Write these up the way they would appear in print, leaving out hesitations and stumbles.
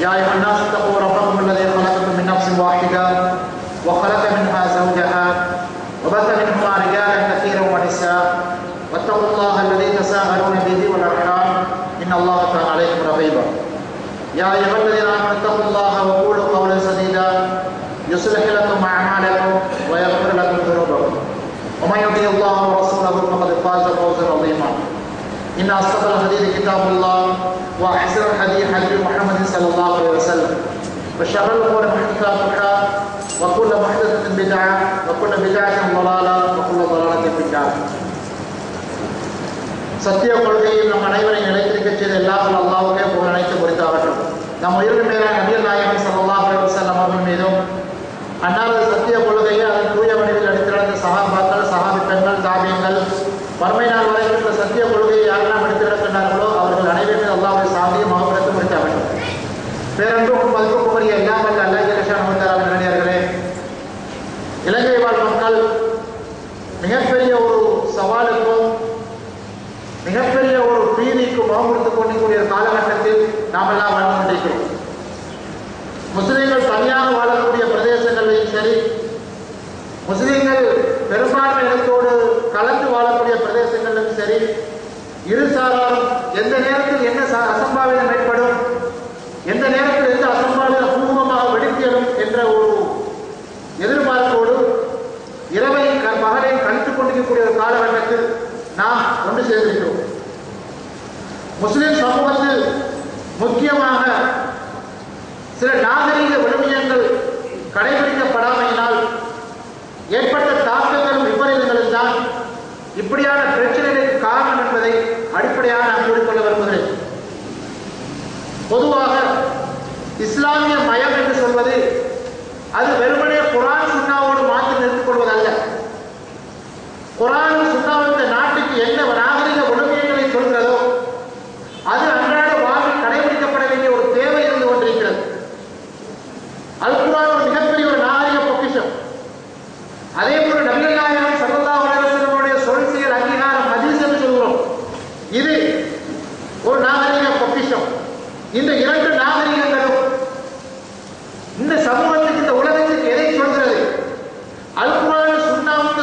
يا أيها الناس اتقوا ربكم الذي خلقكم من نفس واحدة وخلق منها زوجها وبث منهما رجالا كثيرا ونساء واتقوا الله الذي تساءلون به والأرحام إن الله كان عليكم رقيبا يا أيها الذين آمنوا اتقوا الله وقولوا قولا سديدا يصلح لكم أعمالكم ويغفر لكم ذنوبكم ومن يطع الله ورسوله فقد فاز فوزا عظيما إن أصدق الحديث كتاب الله وأحسن الحديث حديث محمد صلى الله عليه وسلم وشر الأمور محدثاتها وكل محدثة بدعة وكل بدعة ضلالة وكل ضلالة في النار. சத்திய கொள்கையில் நம் அனைவரை நிலைத்திருக்க செய்த எல்லாரும் அல்லாஹ்வுக்கே புகழ் அனைத்து குறித்தாகட்டும். நம் உயிரின் மேலான நபிகள் நாயகம் ஸல்லல்லாஹு அலைஹி வஸல்லம் அவர்கள் மீதும் அன்னாரது சத்திய கொள்கையை அதன் தூய வடிவில் எடுத்து நடந்த சஹாபாக்கள், சஹாபி பெண்கள், தாபியங்கள், வறுமை நாள் வரைக்கும் இந்த சத்திய கொள்கையை யாரெல்லாம் எடுத்து நடக்கின்றார்களோ அவர்கள் அனைவரும் அல்லாஹ்வுடைய சாந்தியும் மகபரத்தும் குறித்தாகட்டும். பேரன்புக்கும் மதிப்புக்குரிய எல்லாம் வல்ல அல்லாஹ் ஜல்லஷானஹு நல்லடியார்களே, இலங்கை வாழ் மக்கள் மிகப்பெரிய ஒரு சவாலுக்கும் மிகப்பெரிய ஒரு பீதிக்கும் முகமுடுத்துக் கொண்டிருக்கிற காலகட்டத்தில் நாம் எல்லாம் வாழ்ந்து கொண்டிருக்கிறோம். முஸ்லிம்கள் தனியாக வாழக்கூடிய பிரதேசங்களிலும் சரி, முஸ்லிம்கள் பெரும்பான்மை இனத்தோடு கலந்து வாழக்கூடிய பிரதேசங்களிலும் சரி, இருசாராரும் எந்த நேரத்தில் என்ன அசம்பாவிதம் ஏற்படும், எந்த நேரத்தில் எந்த அசம்பாவிதம் பூர்வமாக வெடித்தேறும் என்ற ஒரு எதிர்பார்ப்போடு இரவை பகலை கழித்துக் கொண்டிருக்கக்கூடிய ஒரு காலகட்டத்தில் நாம் ஒன்று சேர்ந்திருக்கிறோம். முஸ்லிம் சமூகத்தில் முக்கியமாக சில நாகரீக விழுமியங்கள் கடைபிடிக்கப்படாமையினால் ஏற்பட்ட தாக்கங்களும் விபரீதங்களும் தான் இப்படியான பிரச்சனைகளுக்கு காரணம் என்பதை அடிப்படையாக நாம் கூறிக்கொள்ள விரும்புகிறேன். பொதுவாக இஸ்லாமிய மயம் என்று சொல்வது அது வெறுமனே குர்ஆன் சுன்னாவோடு மாற்றி நிறுத்திக் கொள்வதல்ல. குர்ஆன் சுன்னாவும் இந்த நாட்டுக்கு என்ன நாகரிக விழுமியங்களை சொல்கிறதோ அது அன்றாட வாழ்வில் கடைபிடிக்கப்பட வேண்டிய ஒரு தேவை இருந்து கொண்டிருக்கிறது. அல் குர்ஆன் ஒரு மிகப்பெரிய ஒரு நாகரிக பொக்கிஷம். அதே போல நபிகள் நாயகம் ஸல்லல்லாஹு அலைஹி வஸல்லமுடைய சொல் செயல் அங்கீகாரம் ஹதீஸ் என்று சொல்கிறோம். இது ஒரு நாகரிக பொக்கிஷம். இந்த இரண்டு நாகரிகங்களும் இந்த சமூகத்துக்கு, இந்த உலகத்துக்கு எதை சொல்கிறது, அல் குர்ஆன் சுன்னாவும்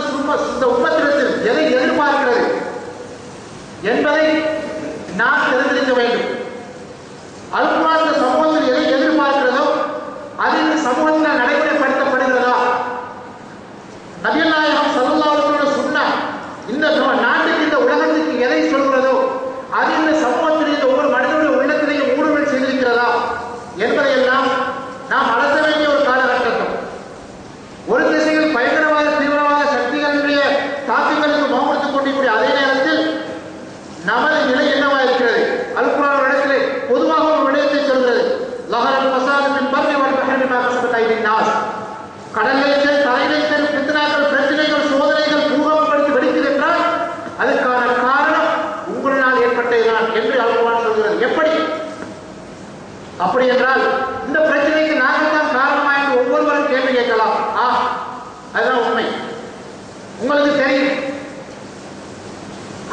இந்த உம்மத்திடத்தில் எதை எதிர்பார்க்கிறது என்பதை நாம் தெரிந்திருக்க வேண்டும். அல் குர்ஆன் இந்த சமூகத்தில் எதை எதிர்பார்க்கிறதோ அது இந்த சமூகத்தில் நடைமுறைப்படுத்தப்படுகிறதா? நபிகள் நாயகம் ஸல்லல்லாஹு அலைஹி வஸல்லம் சுன்னா இந்த நாட்டுக்கு, இந்த உலகத்துக்கு எதை சொல்கிறதோ அது இந்த சமூகத்தில் இந்த ஒவ்வொரு மனிதனுடைய உள்ளத்திலேயும் ஊடுருவல் செய்திருக்கிறதா என்பதையெல்லாம் நாம் அலச வேண்டிய ஒரு காலகட்டம். ஒரு திசையில் பயங்கரவாத தீவிரவாத சக்திகளுடைய தாக்கங்களுக்கு முகப்படுத்திக் கொண்டிருக்கூடிய அதே நேரத்தில் நமது நிலை என்னவா இருக்கிறது? அல் குர்ஆன் இடத்திலே பொதுவாக ஒரு விடயத்தை சொல்கிறது. லஹரல் ஃபஸாது மின் பர்ரி வல் பஹரி பிமா கஸபத் ஐதின் நாஸ். கடலிலே சரி, தரையிலே சரி, பித்னாக்கள், பிரச்சனைகள், சோதனைகள் பூகம்பப்படுத்தி வெடிக்கிறது என்றால் அதுக்கான காரணம் உங்களினால் ஏற்பட்டதுதான் என்று அல் குர்ஆன் சொல்கிறது. எப்படி? அப்படி என்றால் இந்த பிரச்சனைக்கு நாங்கள் தான் காரணமா என்று ஒவ்வொருவரும் கேள்வி கேட்கலாம். அதுதான் உண்மை. உங்களுக்கு தெரியும்,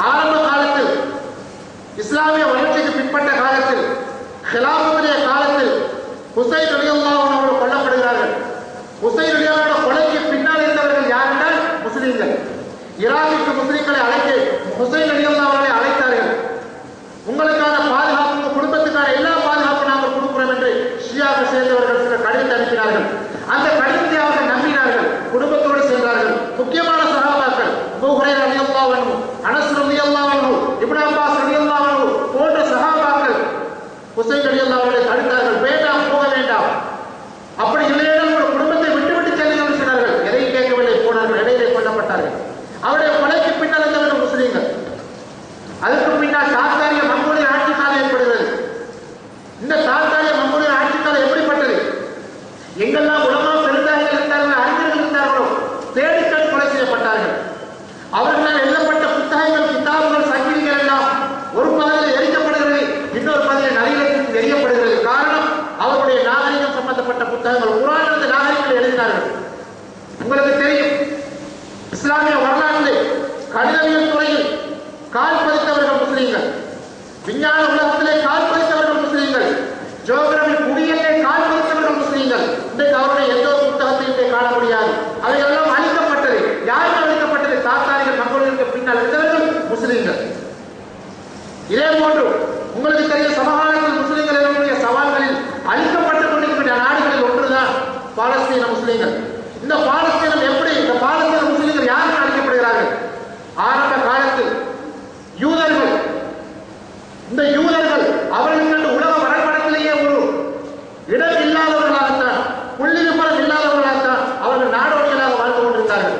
ஆரம்ப காலத்தில் இஸ்லாமிய வளர்ச்சிக்கு பின்பற்ற காலத்தில் ஹிலாஃபத்துடைய காலத்தில் ஹுசைன் ரலியல்லாஹு அன்ஹு அவர்கள் கொல்லப்படுகிறார்கள். ஹுசைன் ரலியல்லாஹு அன்ஹு கொலைக்கு பின்னால் இருந்தவர்கள் யார் என்றால் முஸ்லிம்கள். ஈராக்கிற்கு முஸ்லிம்களை அழைத்து ஹுசைன் ரலியல்லாஹு அன்ஹு அவர்களை அழைத்தார்கள். உங்களுக்கான பாதுகாப்பு, உங்கள் குடும்பத்துக்கான எல்லா பாதுகாப்பு நாங்கள் கொடுக்கிறோம் என்று ஷியாவை சேர்ந்தவர்கள் சில கடிதத்தை அனுப்பினார்கள். அந்த கடிதத்தை அவர்கள் நம்பினார்கள், குடும்பத்தோடு சென்றார்கள். முக்கியமான சஹாபாக்கள் அபூ ஹுரைரா ரலியல்லாஹு அன்ஹு, அனஸ் ரலியல்லாஹு அன்ஹு, இப்னு அப்பாஸ் ரலியல்லாஹு அன்ஹு போன்ற சஹாபாக்கள் ஹுசைன் ரலியல்லாஹு அன்ஹு தடுத்தார்கள். வேண்டாம், போக வேண்டாம், அப்படி இல்லையென்றால் உங்கள் குடும்பத்தை விட்டுவிட்டு செல்லுங்கள் சொன்னார்கள். எதையும் கேட்கவில்லை, போனார்கள். இடையிலே கொல்லப்பட்டார்கள். அவருடைய கொலைக்கு பின்னால் இருந்தவர்கள் முஸ்லிம்கள். அதுக்கு பின்னால் தாத்தாரிய மங்கோலிய ஆட்சி காலம் ஏற்படுகிறது. இந்த தாத்தாரிய மங்கோலிய ஆட்சி காலம் எப்படிப்பட்டது? எங்கெல்லாம் உலமா பெருந்தார்கள் இருந்தார்கள், அறிஞர்கள் இருந்தார்களோ தேடிக்கல் கொலை செய்யப்பட்டார்கள். அவர்களால் எழுதப்பட்ட புத்தகங்கள், கிதாபுகள், சங்கிலிகள் எல்லாம் ஒரு பகுதியில் எரிக்கப்படுகிறது, இன்னொரு பகுதியில் நதிகளுக்கு எரியப்படுகிறது. காரணம், அவருடைய நாகரிகம் சம்பந்தப்பட்ட புத்தகங்கள், குர்ஆன் நாகரிகங்கள் எழுதினார்கள். உங்களுக்கு தெரியும், இஸ்லாமிய வரலாற்றில் கணிதவியல் துறையில் கால் பதித்தவர்கள் முஸ்லீம்கள், விஞ்ஞான உலகத்திலே கால் பதித்தவர்கள் முஸ்லீம்கள், ஜியோகிராபி புவியியல் காண முடியாது. அவைகள் எல்லாம் அழிக்கப்பட்டது. யாருக்கு அழிக்கப்பட்டது? தாத்தாரிகள், மங்கோலியர்களுக்கு பின்னால் இருந்தவர்கள் முஸ்லிம்கள். இதே போன்று உங்களுக்கு தெரியும், சமகாலத்தில் முஸ்லிம்கள் எதிர்கொள்ளும் சவால்களில் அழிக்கப்பட்டுக் கொண்டிருக்கிற நாடுகளில் ஒன்றுதான் பாலஸ்தீன முஸ்லிம்கள். இந்த பாலஸ்தீனம் எப்படி, இந்த பாலஸ்தீன முஸ்லிம்கள் யாருக்கு அழிக்கப்படுகிறார்கள்? ஆரம்ப காலத்தில் யூதர்கள், இந்த யூதர்கள் அவர்களுக்கு உலக வரைபடத்திலேயே ஒரு இடம் இல்லாதவர்களாகத்தான், புள்ளி விபரம் இல்லாதவர்களாகத்தான் அவர்கள் நாடோடிகளாக வாழ்ந்து கொண்டிருந்தார்கள்.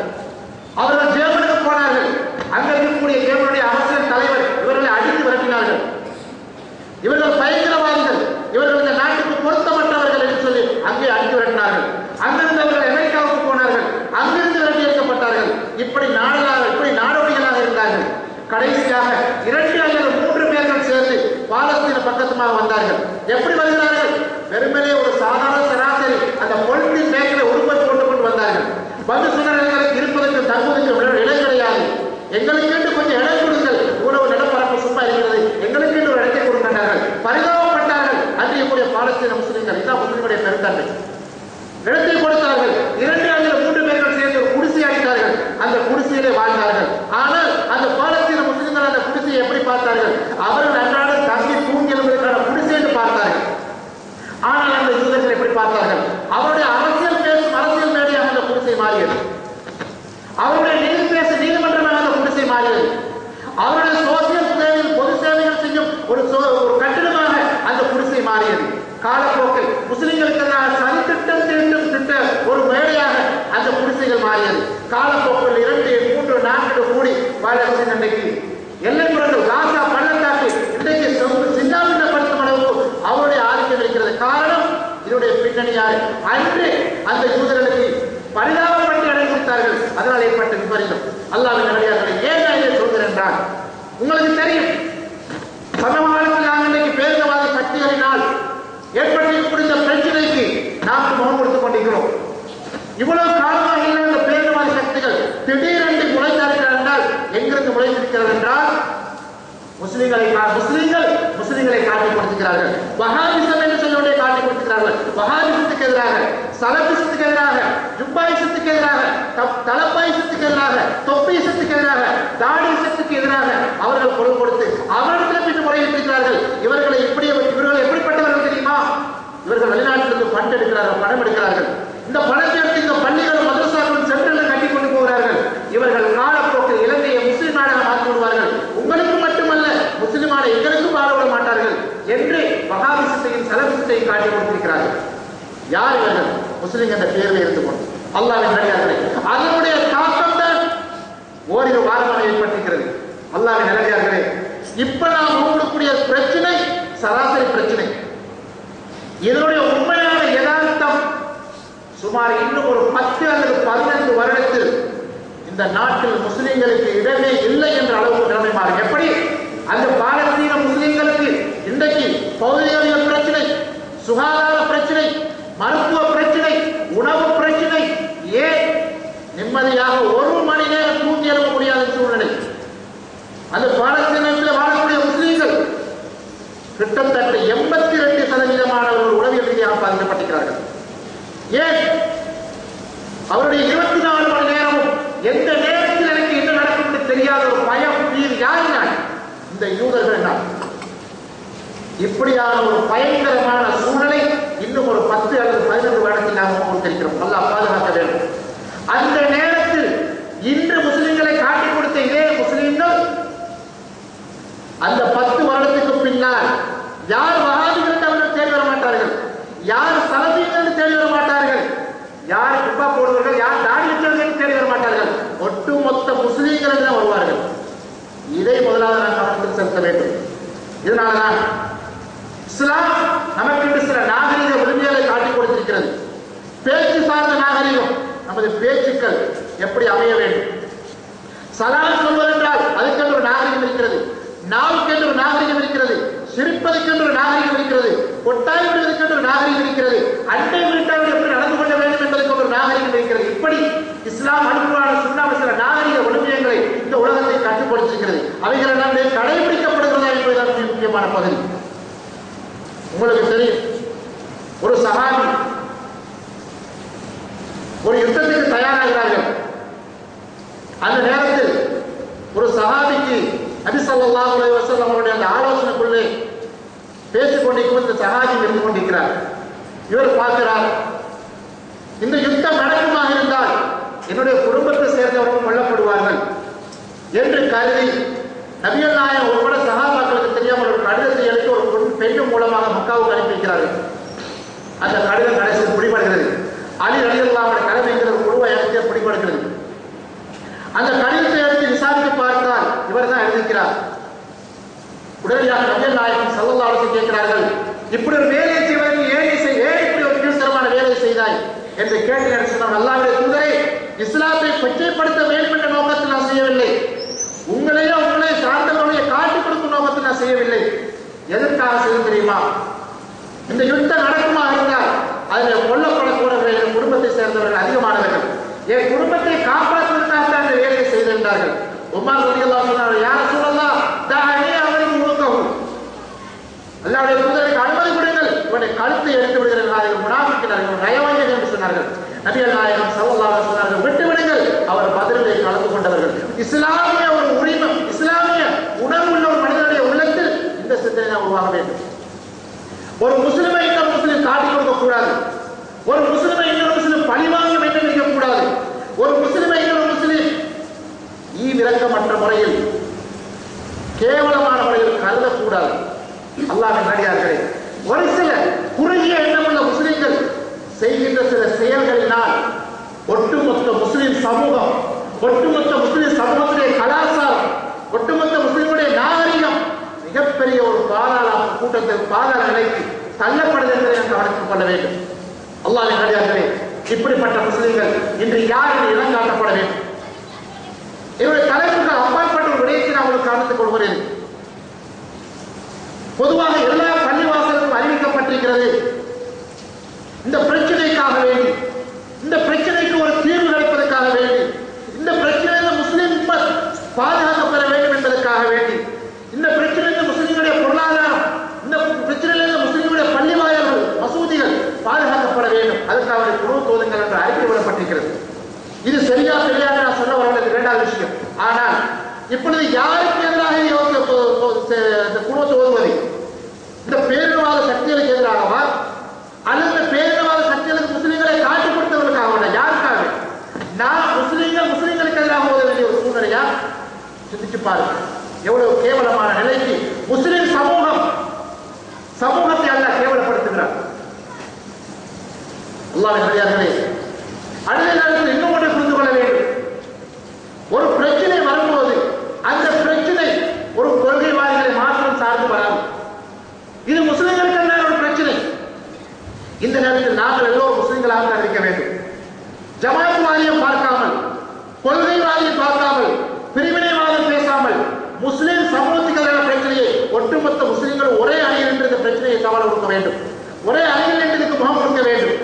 அவர்கள் ஜெர்மனுக்கு போனார்கள். அங்க இருக்கக்கூடிய ஜெர்மனுடைய அரசியல் தலைவர் இவர்களை அடித்து விரட்டினார்கள். இவர்கள் பயங்கரவாதிகள், இவர்கள் இந்த நாட்டுக்கு பொருத்தமற்றவர்கள் என்று சொல்லி அங்கே அடித்து விரட்டினார்கள். அங்கிருந்து அவர்கள் அமெரிக்காவுக்கு போனார்கள். அங்கிருந்து விரட்டி எடுக்கப்பட்டார்கள். இப்படி நாடோடிகளாக இருந்தார்கள். கடைசியாக 2 அல்லது 3 பேர்கள் சேர்ந்து பாலஸ்தீன பக்கத்துமாக வந்தார்கள். எப்படி வருகிறார்கள்? வெறுமனே ஒரு சாதாரண சராசரி அந்த பொலித்தீன் பேக்கரை உருப்படி கொண்டு வந்தார்கள். வந்து சொன்னார்கள், இருப்பதற்கு தங்குவதற்கு இடம் கிடையாது, எங்களுக்கு கொஞ்சம் இடம் கொடுங்கள், உணவு நிலப்பரப்பு சும்மா இருக்கிறது, எங்களுக்கு ஒரு இடத்தை கொடுக்கின்றார்கள். பரிதாபப்பட்டார்கள் அன்றைய பாலஸ்தீன முஸ்லிம்கள். இதுதான் முஸ்லிம்களுடைய பெருந்தன்மை. இடத்தை கொடுத்தார்கள். 2 அல்லது 3 பேர்கள் சேர்ந்து ஒரு குடிசை அடித்தார்கள். அந்த குடிசையிலே வாழ்ந்தார்கள். ஆனால் அந்த பாலஸ்தீன முஸ்லிம்கள் அந்த குடிசையை எப்படி பார்த்தார்கள்? அவர்கள் அன்றாடம் தங்கி தூங்கி எழுவதற்கான குடிசை என்று பார்த்தார்கள். ஆனால் அந்த யூதர்கள் எப்படி பார்த்தார்கள்? அவருடைய அரசியல் பேசும் அரசியல் மேடையாக அந்த குடிசை மாறியது. அவருடைய நீதி பேச நீதிமன்றமாக அந்த குடிசை மாறியது. அவருடைய சோசியல் சேவையில் பொது சேவைகள் செய்யும் ஒரு கட்டிடமாக அந்த குடிசை மாறியது. காலப்போக்கில் முஸ்லிம்களுக்கு எதிராக சதித்திட்டம் திட்ட ஒரு மேடையாக அந்த குடிசைகள் மாறியது. காலப்போக்கில் 2, 3, 4 கூடி பாலஸ்தீன இன்றைக்கு எல்லைப்புறங்கள் காசா பள்ளத்தாக்கு இன்றைக்கு சின்னாபின்னப்படுத்தும் அளவுக்கு அவருடைய ஆதிக்கம் இருக்கிறது. காரணம், இதனுடைய பின்னணி யாரு? அன்று அந்த யூதர்களுக்கு பரிதாபப்பட்டு இடம் கொடுத்தார்கள். அதனால் ஏற்பட்ட விபரீதம். அல்லாஹ்வின் நல்லடியார்களே, ஏன் நான் இதை சொல்கிறேன் என்றால், உங்களுக்கு தெரியும், சமகாலத்தில் நாம் இன்றைக்கு பேரினவாத சக்திகளினால் ஏற்பட்டிருக்கிற பிரச்சனைக்கு நாம் முகம் கொடுத்துக் கொண்டிருக்கிறோம். இவ்வளவு காலமாக இந்த பேரினவாத சக்திகள் திடீரென்று முளைத்தார்கள் என்றால் எங்கிருந்து முளைத்திருக்கிறது என்றால் முஸ்லிம்களை காட்டிக் கொடுக்கிறார்கள். வஹாபிசம் என்று சொல்லுவதை காட்டிக் கொடுக்கிறார்கள். வஹாபிசத்துக்கு எதிராக, சலபிசத்துக்கு எதிராக, ஜுப்பாயிசத்துக்கு எதிராக, தலப்பாயிசத்துக்கு எதிராக, தொப்பீசத்துக்கு எதிராக, தாடிசத்துக்கு எதிராக அவர்கள் பொருள் கொடுத்து அவர்களிடம் இன்று முறையிட்டிருக்கிறார்கள். இவர்கள் எப்படிப்பட்டவர்கள் தெரியுமா? இவர்கள் வெளிநாட்டிலிருந்து பணம் எடுக்கிறார்கள், பணம் எடுக்கிறார்கள். இந்த பணத்தை எடுத்து இந்த பள்ளிகளும் மதரசாக்களும் சென்டரில் கட்டி கொண்டு போகிறார்கள். இவர்கள் காலப்போக்கில் இலங்கையை முஸ்லிம் நாடாக மாற்றி விடுவார்கள். உங்களுக்கு மட்டுமல்ல, முஸ்லிமான எங்களுக்கும் வாழ விட மாட்டார்கள் என்று வஹாபிசத்தையும் சலபிசத்தையும் காட்டி கொடுத்திருக்கிறார்கள். யார் இவர்கள்? முஸ்லிம் என்ற பெயரில் இருந்து கொண்டு அல்லாஹ்வின் நல்லடியார்களே, அதனுடைய தாக்கம் தான் ஓரிரு வாரமாக ஏற்பட்டிருக்கிறது. அல்லாஹ்வின் நல்லடியார்களே, இப்ப நாம் கூடக்கூடிய பிரச்சனை சராசரி பிரச்சனை. இதனுடைய உண்மையான யதார்த்தம் சுமார் இன்னும் ஒரு 10 அல்லது 15 வருடத்தில் இந்த நாட்டில் முஸ்லிம்களுக்கு இடமே இல்லை என்ற அளவுக்கு நிலைமை மாறும். எப்படி? அந்த பாலஸ்தீன முஸ்லிம்களுக்கு இன்றைக்கு பௌதிகவியல் பிரச்சனை, சுகாதார பிரச்சனை, மருத்துவ பிரச்சனை, உணவு பிரச்சனை, ஏன் நிம்மதியாக 1 மணி நேரம் தூங்கி எழுத முடியாத சூழ்நிலை. அந்த பாலஸ்தீனத்தில் வாழக்கூடிய முஸ்லிம்கள் கிட்டத்தட்ட 82% உளவியல் ரீதியாக பாதிக்கப்பட்டிருக்கிறார்கள். ஏன்? அவருடைய 24 மணி நேரமும் எந்த நேரத்தில் எனக்கு என்ன நடக்கும் என்று தெரியாத ஒரு பயம், பீதி. யார்? இந்த யூதர்கள் தான். இப்படியான ஒரு பயங்கரமான சூழலை இன்னும் ஒரு 10 அல்லது 15 வருடத்தில் நாம் கொடுத்திருக்கிறோம். அல்லாஹ் பாதுகாக்க வேண்டும். அந்த நேரத்தில் இன்று முஸ்லிம்களை காட்டிக் கொடுத்த இதே முஸ்லிம்கள் அந்த 10 வருடத்துக்கு பின்னால் யார் வஹாபிகள் அவர்கள் தேடி வர மாட்டார்கள், யார் சலபிகள் தேடி வர மாட்டார்கள், யார் குப்பா போடுவார்கள், யார் தாடி வச்சவர்கள் தேடி வர மாட்டார்கள். ஒட்டுமொத்த முஸ்லிம்கள் தான் வருவார்கள். இதை முதலாவது நாம் கவனத்தில் செலுத்த வேண்டும். இதனால்தான் இஸ்லாம் நமக்கு சில நாகரிக விரும்பியலை காட்டிக் கொடுத்திருக்கிறது. பேச்சு சார்ந்த நாகரிகம், நமது பேச்சுக்கள் எப்படி அமைய வேண்டும். சலாம் சொல்வதென்றால் அதுக்கென்று ஒரு நாகரிகம் இருக்கிறது, நாவுக்கென்று ஒரு நாகரிகம் இருக்கிறது, சிரிப்பதற்கென்று ஒரு நாகரிகம் இருக்கிறது, கொட்டாய் விடுவதற்கென்று ஒரு நாகரிகம் இருக்கிறது, அண்டை வீட்டாளர் எப்படி நடந்து கொள்ள வேண்டும் என்பதற்கு ஒரு நாகரிகம் இருக்கிறது. இப்படி இஸ்லாம் அனுப்புவான சுண்ணாம சில நாகரிக விழுமியங்களை இந்த உலகத்தை கட்டுப்படுத்திருக்கிறது. அவைகள் நம்முடைய கடைபிடிக்கப்படுகிறதா என்பதுதான் மிக முக்கியமான பகுதி. உங்களுக்கு தெரியும், ஒரு சஹாபி ஒரு யுத்த தயாராகிறார்கள். அந்த நேரத்தில் ஒரு சஹாபிக்கு நபி ஸல்லல்லாஹு அலைஹி வஸல்லம் அவருடைய அந்த ஆலோசனைக்குள்ளே பேசிக் கொண்டிருக்கும் இந்த சஹாபி இருந்து கொண்டிருக்கிறார். இவர் பார்க்கிறார், இந்த யுத்தம் நடக்குமாக இருந்தால் என்னுடைய குடும்பத்தை சேர்ந்தவர்கள் கொல்லப்படுவார்கள் என்று கருதி நபிகள் நாயகம் உட்பட சஹாபாக்களுக்கு தெரியாமல் ஒரு கடிதத்தை எழுதி ஒரு பெண்ணின் மூலமாக மக்காவுக்கு அனுப்பி வைக்கிறார்கள். அந்த கடிதம் கடைசியில் பிடிபடுகிறது. அலி ரலியல்லாஹு அன்ஹு தலைமைங்கிற ஒரு குழுவை அழைத்து பிடிபடுகிறது. அந்த கடிதத்தை எடுத்து விசாரித்து பார்த்தால் இவர் தான் எழுதிக்கிறார். உடனடியாக நபிகள் நாயகம் ஸல்லல்லாஹு அலைஹி வஸல்லம் கேட்கிறார்கள், இப்படி ஒரு வேலையை செய்வதற்கு ஏன் இப்படி ஒரு கீழ்த்தரமான வேலையை செய்தாய் என்று கேட்டு சொன்னார். அல்லாஹ்வுடைய தூதரே, இஸ்லாத்தை கொச்சைப்படுத்த வேண்டும் என்ற நோக்கத்தில் நான் செய்யவில்லை, உங்களை சார்ந்தவர்களை காட்டிக் கொடுக்கும் நோக்கத்தில் நான் செய்யவில்லை. எதற்காக செய்ய தெரியுமா? இந்த யுத்தம் நடக்குமா இருந்தால் அதில் கொல்லப்படக்கூடிய என் குடும்பத்தை சேர்ந்தவர்கள் அதிகமானவர்கள், என் குடும்பத்தை காப்பாற்றுவதற்காக தான் அந்த வேலையை செய்திருந்தார்கள். உமர் ரலியல்லாஹு அன்ஹு யா ரசூலல்லாஹ் தஅனி அவருக்கு முழுக்கவும், அல்லாஹ்வுடைய தூதருக்கு அனுமதி கொடுங்கள், இவருடைய கழுத்தை எடுத்து விடுகிறார்கள், முனாஃபிக்குகள் நயவஞ்சகர்கள் என்று சொன்னார்கள். நபிகள் நாயகம் ஸல்லல்லாஹு அலைஹி வஸல்லம் விட்டு விடுங்கள், அவர் பதிலிலே கலந்து கொண்டவர்கள். இஸ்லாமிய ஒரு உரிமை, இஸ்லாமிய உணர்வுள்ள ஒரு மனிதனுடைய உள்ளத்தில் இந்த சிந்தனை உருவாக வேண்டும். ஒரு முஸ்லிமை இன்னொரு முஸ்லிம் காட்டிக் கொடுக்க கூடாது, ஒரு முஸ்லிமை இன்னொரு முஸ்லிம் பழிவாங்க வேண்டும் இருக்கக்கூடாது, ஒரு முஸ்லிமை இன்னொரு முஸ்லிம் ஈவிரக்கமற்ற முறையில் கேவலமான முறையில் கருதக்கூடாது. அல்லாஹ்வின் அடியார்களே, ஒரு சில குறுகிய எண்ணமுள்ள முஸ்லிம்கள் செய்கின்ற சில செயல்களினால் ஒட்டுமொத்த முஸ்லிம் சமூகம், ஒட்டுமொத்த முஸ்லிம் சமூகத்துடைய கலாச்சாரம், ஒட்டுமொத்த முஸ்லிம்களுடைய நாகரிகம் மிகப்பெரிய ஒரு பாதாள நிலைக்கு தள்ளப்படுது என்பதை நாம் கவனித்துக் கொள்ள வேண்டும். அல்லாஹ்வின் அடியார்களே, இப்படிப்பட்ட முஸ்லிம்கள் இன்று யாருக்கு இடம் காட்டப்பட வேண்டும்? என்னுடைய தலைப்புக்கு அப்பாற்பட்ட ஒரு விடயத்தை நான் உங்களுக்கு கவனித்துக் கொள்கிறேன். பொதுவாக எல்லா பள்ளிவாசலுக்கும் அறிவிக்கப்பட்டிருக்கிறது, இந்த பிரச்சனைக்காக வேண்டி, இந்த பிரச்சனைக்கு ஒரு தீர்வு கிடைப்பதற்காக வேண்டி, இந்த பிரச்சனையில் முஸ்லிம் பாதுகாக்கப்பட வேண்டும் என்பதற்காக வேண்டி, இந்த பிரச்சனையில் முஸ்லிம்களுடைய பொருளாதாரம், இந்த பிரச்சனையில் முஸ்லிம்களுடைய பள்ளி வாயல்கள், மசூதிகள் பாதுகாக்கப்பட வேண்டும், அதற்காக குழு தோதுங்கள் என்று அறிக்கை விடப்பட்டிருக்கிறது. இது சரியா சரியாக நான் சொல்ல வரவில்லை, இரண்டாவது விஷயம். ஆனால் இப்பொழுது யாருக்கு எதிராக குழு தோதுவது? இந்த பேரினவாத சக்திகளுக்கு எதிராகவா அல்லது பேரினவாத சக்திகளுக்கு முஸ்லிம்களை காட்டிக் கொடுத்தவர்களுக்காக? யாருக்காக? நான் முஸ்லிம்களுக்கு எதிராக ஓத வேண்டிய ஒரு சூழ்நிலையா? சிந்திச்சு பாருங்க, எவ்வளவு கேவலமான நிலைக்கு முஸ்லிம் சமூகத்தை அல்லாஹ் கேவலப்படுத்துகிறார். அல்லாஹ்வின் அடியார்களே, அடுத்த நேரத்தில் இன்னும் ஒன்றை புரிந்து கொள்ள வேண்டும். ஒரு பிரச்சனை வரும்போது அந்த பிரச்சனை ஒரு கொள்கைவாதிகளை மாற்றம் சார்ந்து வராது. இது முஸ்லிம்களுக்கு ஒரு பிரச்சனை. இந்த நேரத்தில் நாங்கள் எல்லோரும் முஸ்லிம்களாக அறிவிக்க வேண்டும். ஜமாத்வாதியை பார்க்காமல், கொள்கைவாதியை பார்க்காமல், பிரிவினைவாதம் பேசாமல், முஸ்லிம் சமூகத்துக்கான பிரச்சனையை ஒட்டுமொத்த முஸ்லிம்கள் ஒரே அணியில் என்று இந்த பிரச்சனையை சவால் கொடுக்க வேண்டும், ஒரே அணியில் என்று இதுக்கு முகம் கொடுக்க வேண்டும்.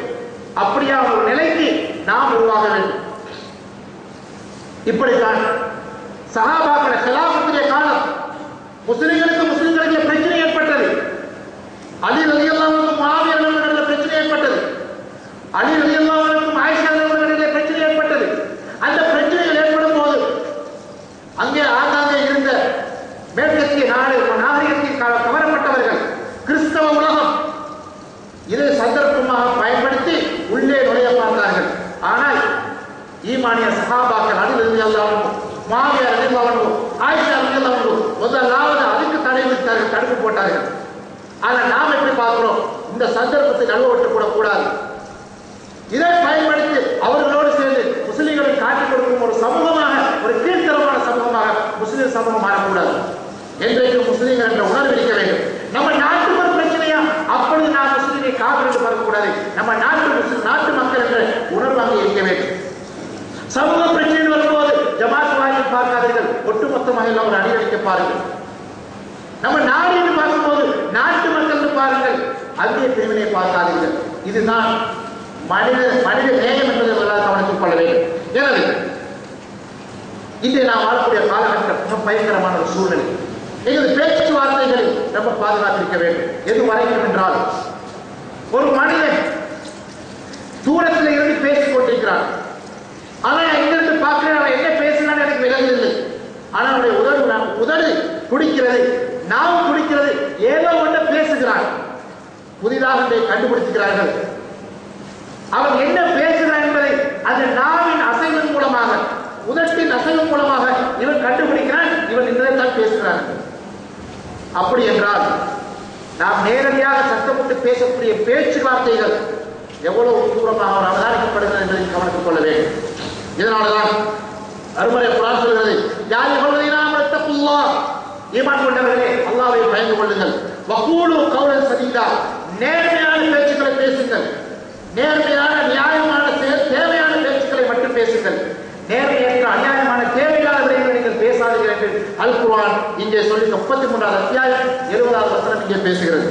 அப்படியான ஒரு நிலைக்கு நாம் உருவாக வேண்டும். இப்படித்தான் சஹாபாக்கள் খিলাফத்துடைய காலம் முஸ்லிம்களுக்கு பிரச்சனை ஏற்பட்டது. அலி ரலியல்லாஹு அன்ஹு முஆவியா அவர்களுக்கு பிரச்சனை ஏற்பட்டது. அலி ரலியல்லாஹு அன்ஹு ஆயிஷா அவர்களுக்கு பிரச்சனை ஏற்பட்டது. அந்த பிரச்சனைகள் ஏற்படும் போது அங்கே ஆங்காங்கே இருந்த மேற்கத்திய நாகரிகத்தில் கவரப்பட்டவர்கள் கிறிஸ்தவ உலகம் இதை சந்தர்ப்பமாக பயன்படுத்தி உள்ளே நுழைய பார்த்தார்கள். ஆனால் ஈமானிய சஹாபாக்கள் அலி ரலியல்லாஹு அன்ஹு, முஆவியா ரலியல்லாஹு அன்ஹு, ஆயிஷா ரலியல்லாஹு அன்ஹு முதலாவது அதுக்கு தடை விதித்தார்கள், தடுப்பு போட்டார்கள். ஆனால் நாம் எப்படி பார்க்கிறோம்? இந்த சந்தர்ப்பத்தை நழுவவிட்டுக் கூடாது. இதை பயன்படுத்தி அவர்களோடு சேர்ந்து முஸ்லிம்களை காட்டிக் கொடுக்கும் ஒரு சமூகமாக, ஒரு கீழ்த்தரமான சமூகமாக முஸ்லிம் சமூகம் மாறக்கூடாது. என்றைக்கு முஸ்லிம்கள் என்ற உணர்வு இருக்க வேண்டும். நம்ம நாட்டுக்கு ஒரு பிரச்சனையா, அப்பொழுது நான் முஸ்லிமை காவிரிட்டு வரக்கூடாது. நம்ம நாட்டு மக்கள் என்ற உணர்வு அங்கே இருக்க வேண்டும். சமூக பிரச்சனை வரும்போது ஜமாத் வாரியை பார்க்காதீர்கள், ஒட்டுமொத்தமாக ஒரு அணியளிக்க பாருங்கள். நம்ம நாடு என்று பார்க்கும்போது நாட்டு மக்கள் பாருங்கள், அங்கே பிரிவினை பார்க்காதீர்கள். இதுதான் மனித நேயம் என்பதை கவனித்துக் கொள்ள வேண்டும். எனவே இன்று நாம் வாழக்கூடிய காலகட்டம் மிக பயங்கரமான ஒரு சூழ்நிலை. எங்களது பேச்சுவார்த்தைகளை ரொம்ப பாதுகாத்திருக்க வேண்டும். எது வரைக்கும் என்றால், ஒரு மனிதன் தூரத்தில் இருந்து பேசிக் கொண்டிருக்கிறார், ஆனால் புதிதாக கண்டுபிடிக்கிறார்கள். அவன் என்ன பேசுகிறான் என்பதை அந்த நாவின் அசைவின் மூலமாக, உதட்டின் அசைவின் மூலமாக இவன் கண்டுபிடிக்கிறான், இவன் இதைத்தான் பேசுகிறான். அப்படி என்றால் நாம் நேரடியாக சத்தமிட்டு பேசக்கூடிய பேச்சு வார்த்தைகள் எவ்வளவு தூரமாக அவர் அவதானிக்கப்படுகிறது என்பதை கவனித்துக் கொள்ள வேண்டும். இதனால்தான் அருமறை குர்ஆன் சொல்கிறது, யா அய்யுஹல்லதீன ஆமனு தக்குல்லாஹ், ஈமான் கொண்டவர்களே அல்லாஹ்வை பயந்து கொள்ளுங்கள். வகூலு கௌலன் சதீதா, நேர்மையான பேச்சுக்களை பேசுங்கள். நேர்மையான நியாயமான தேவையான பேச்சுக்களை மட்டும் பேசுங்கள். நேர்மையற்ற அநியாயமான தேவையில்லாத விடயங்களை நீங்கள் பேசாதீர்கள் என்று அல் குர்ஆன் இங்கே சொல்லி 33வது அத்தியாயம் 70வது வசனம் இங்கே பேசுகிறது.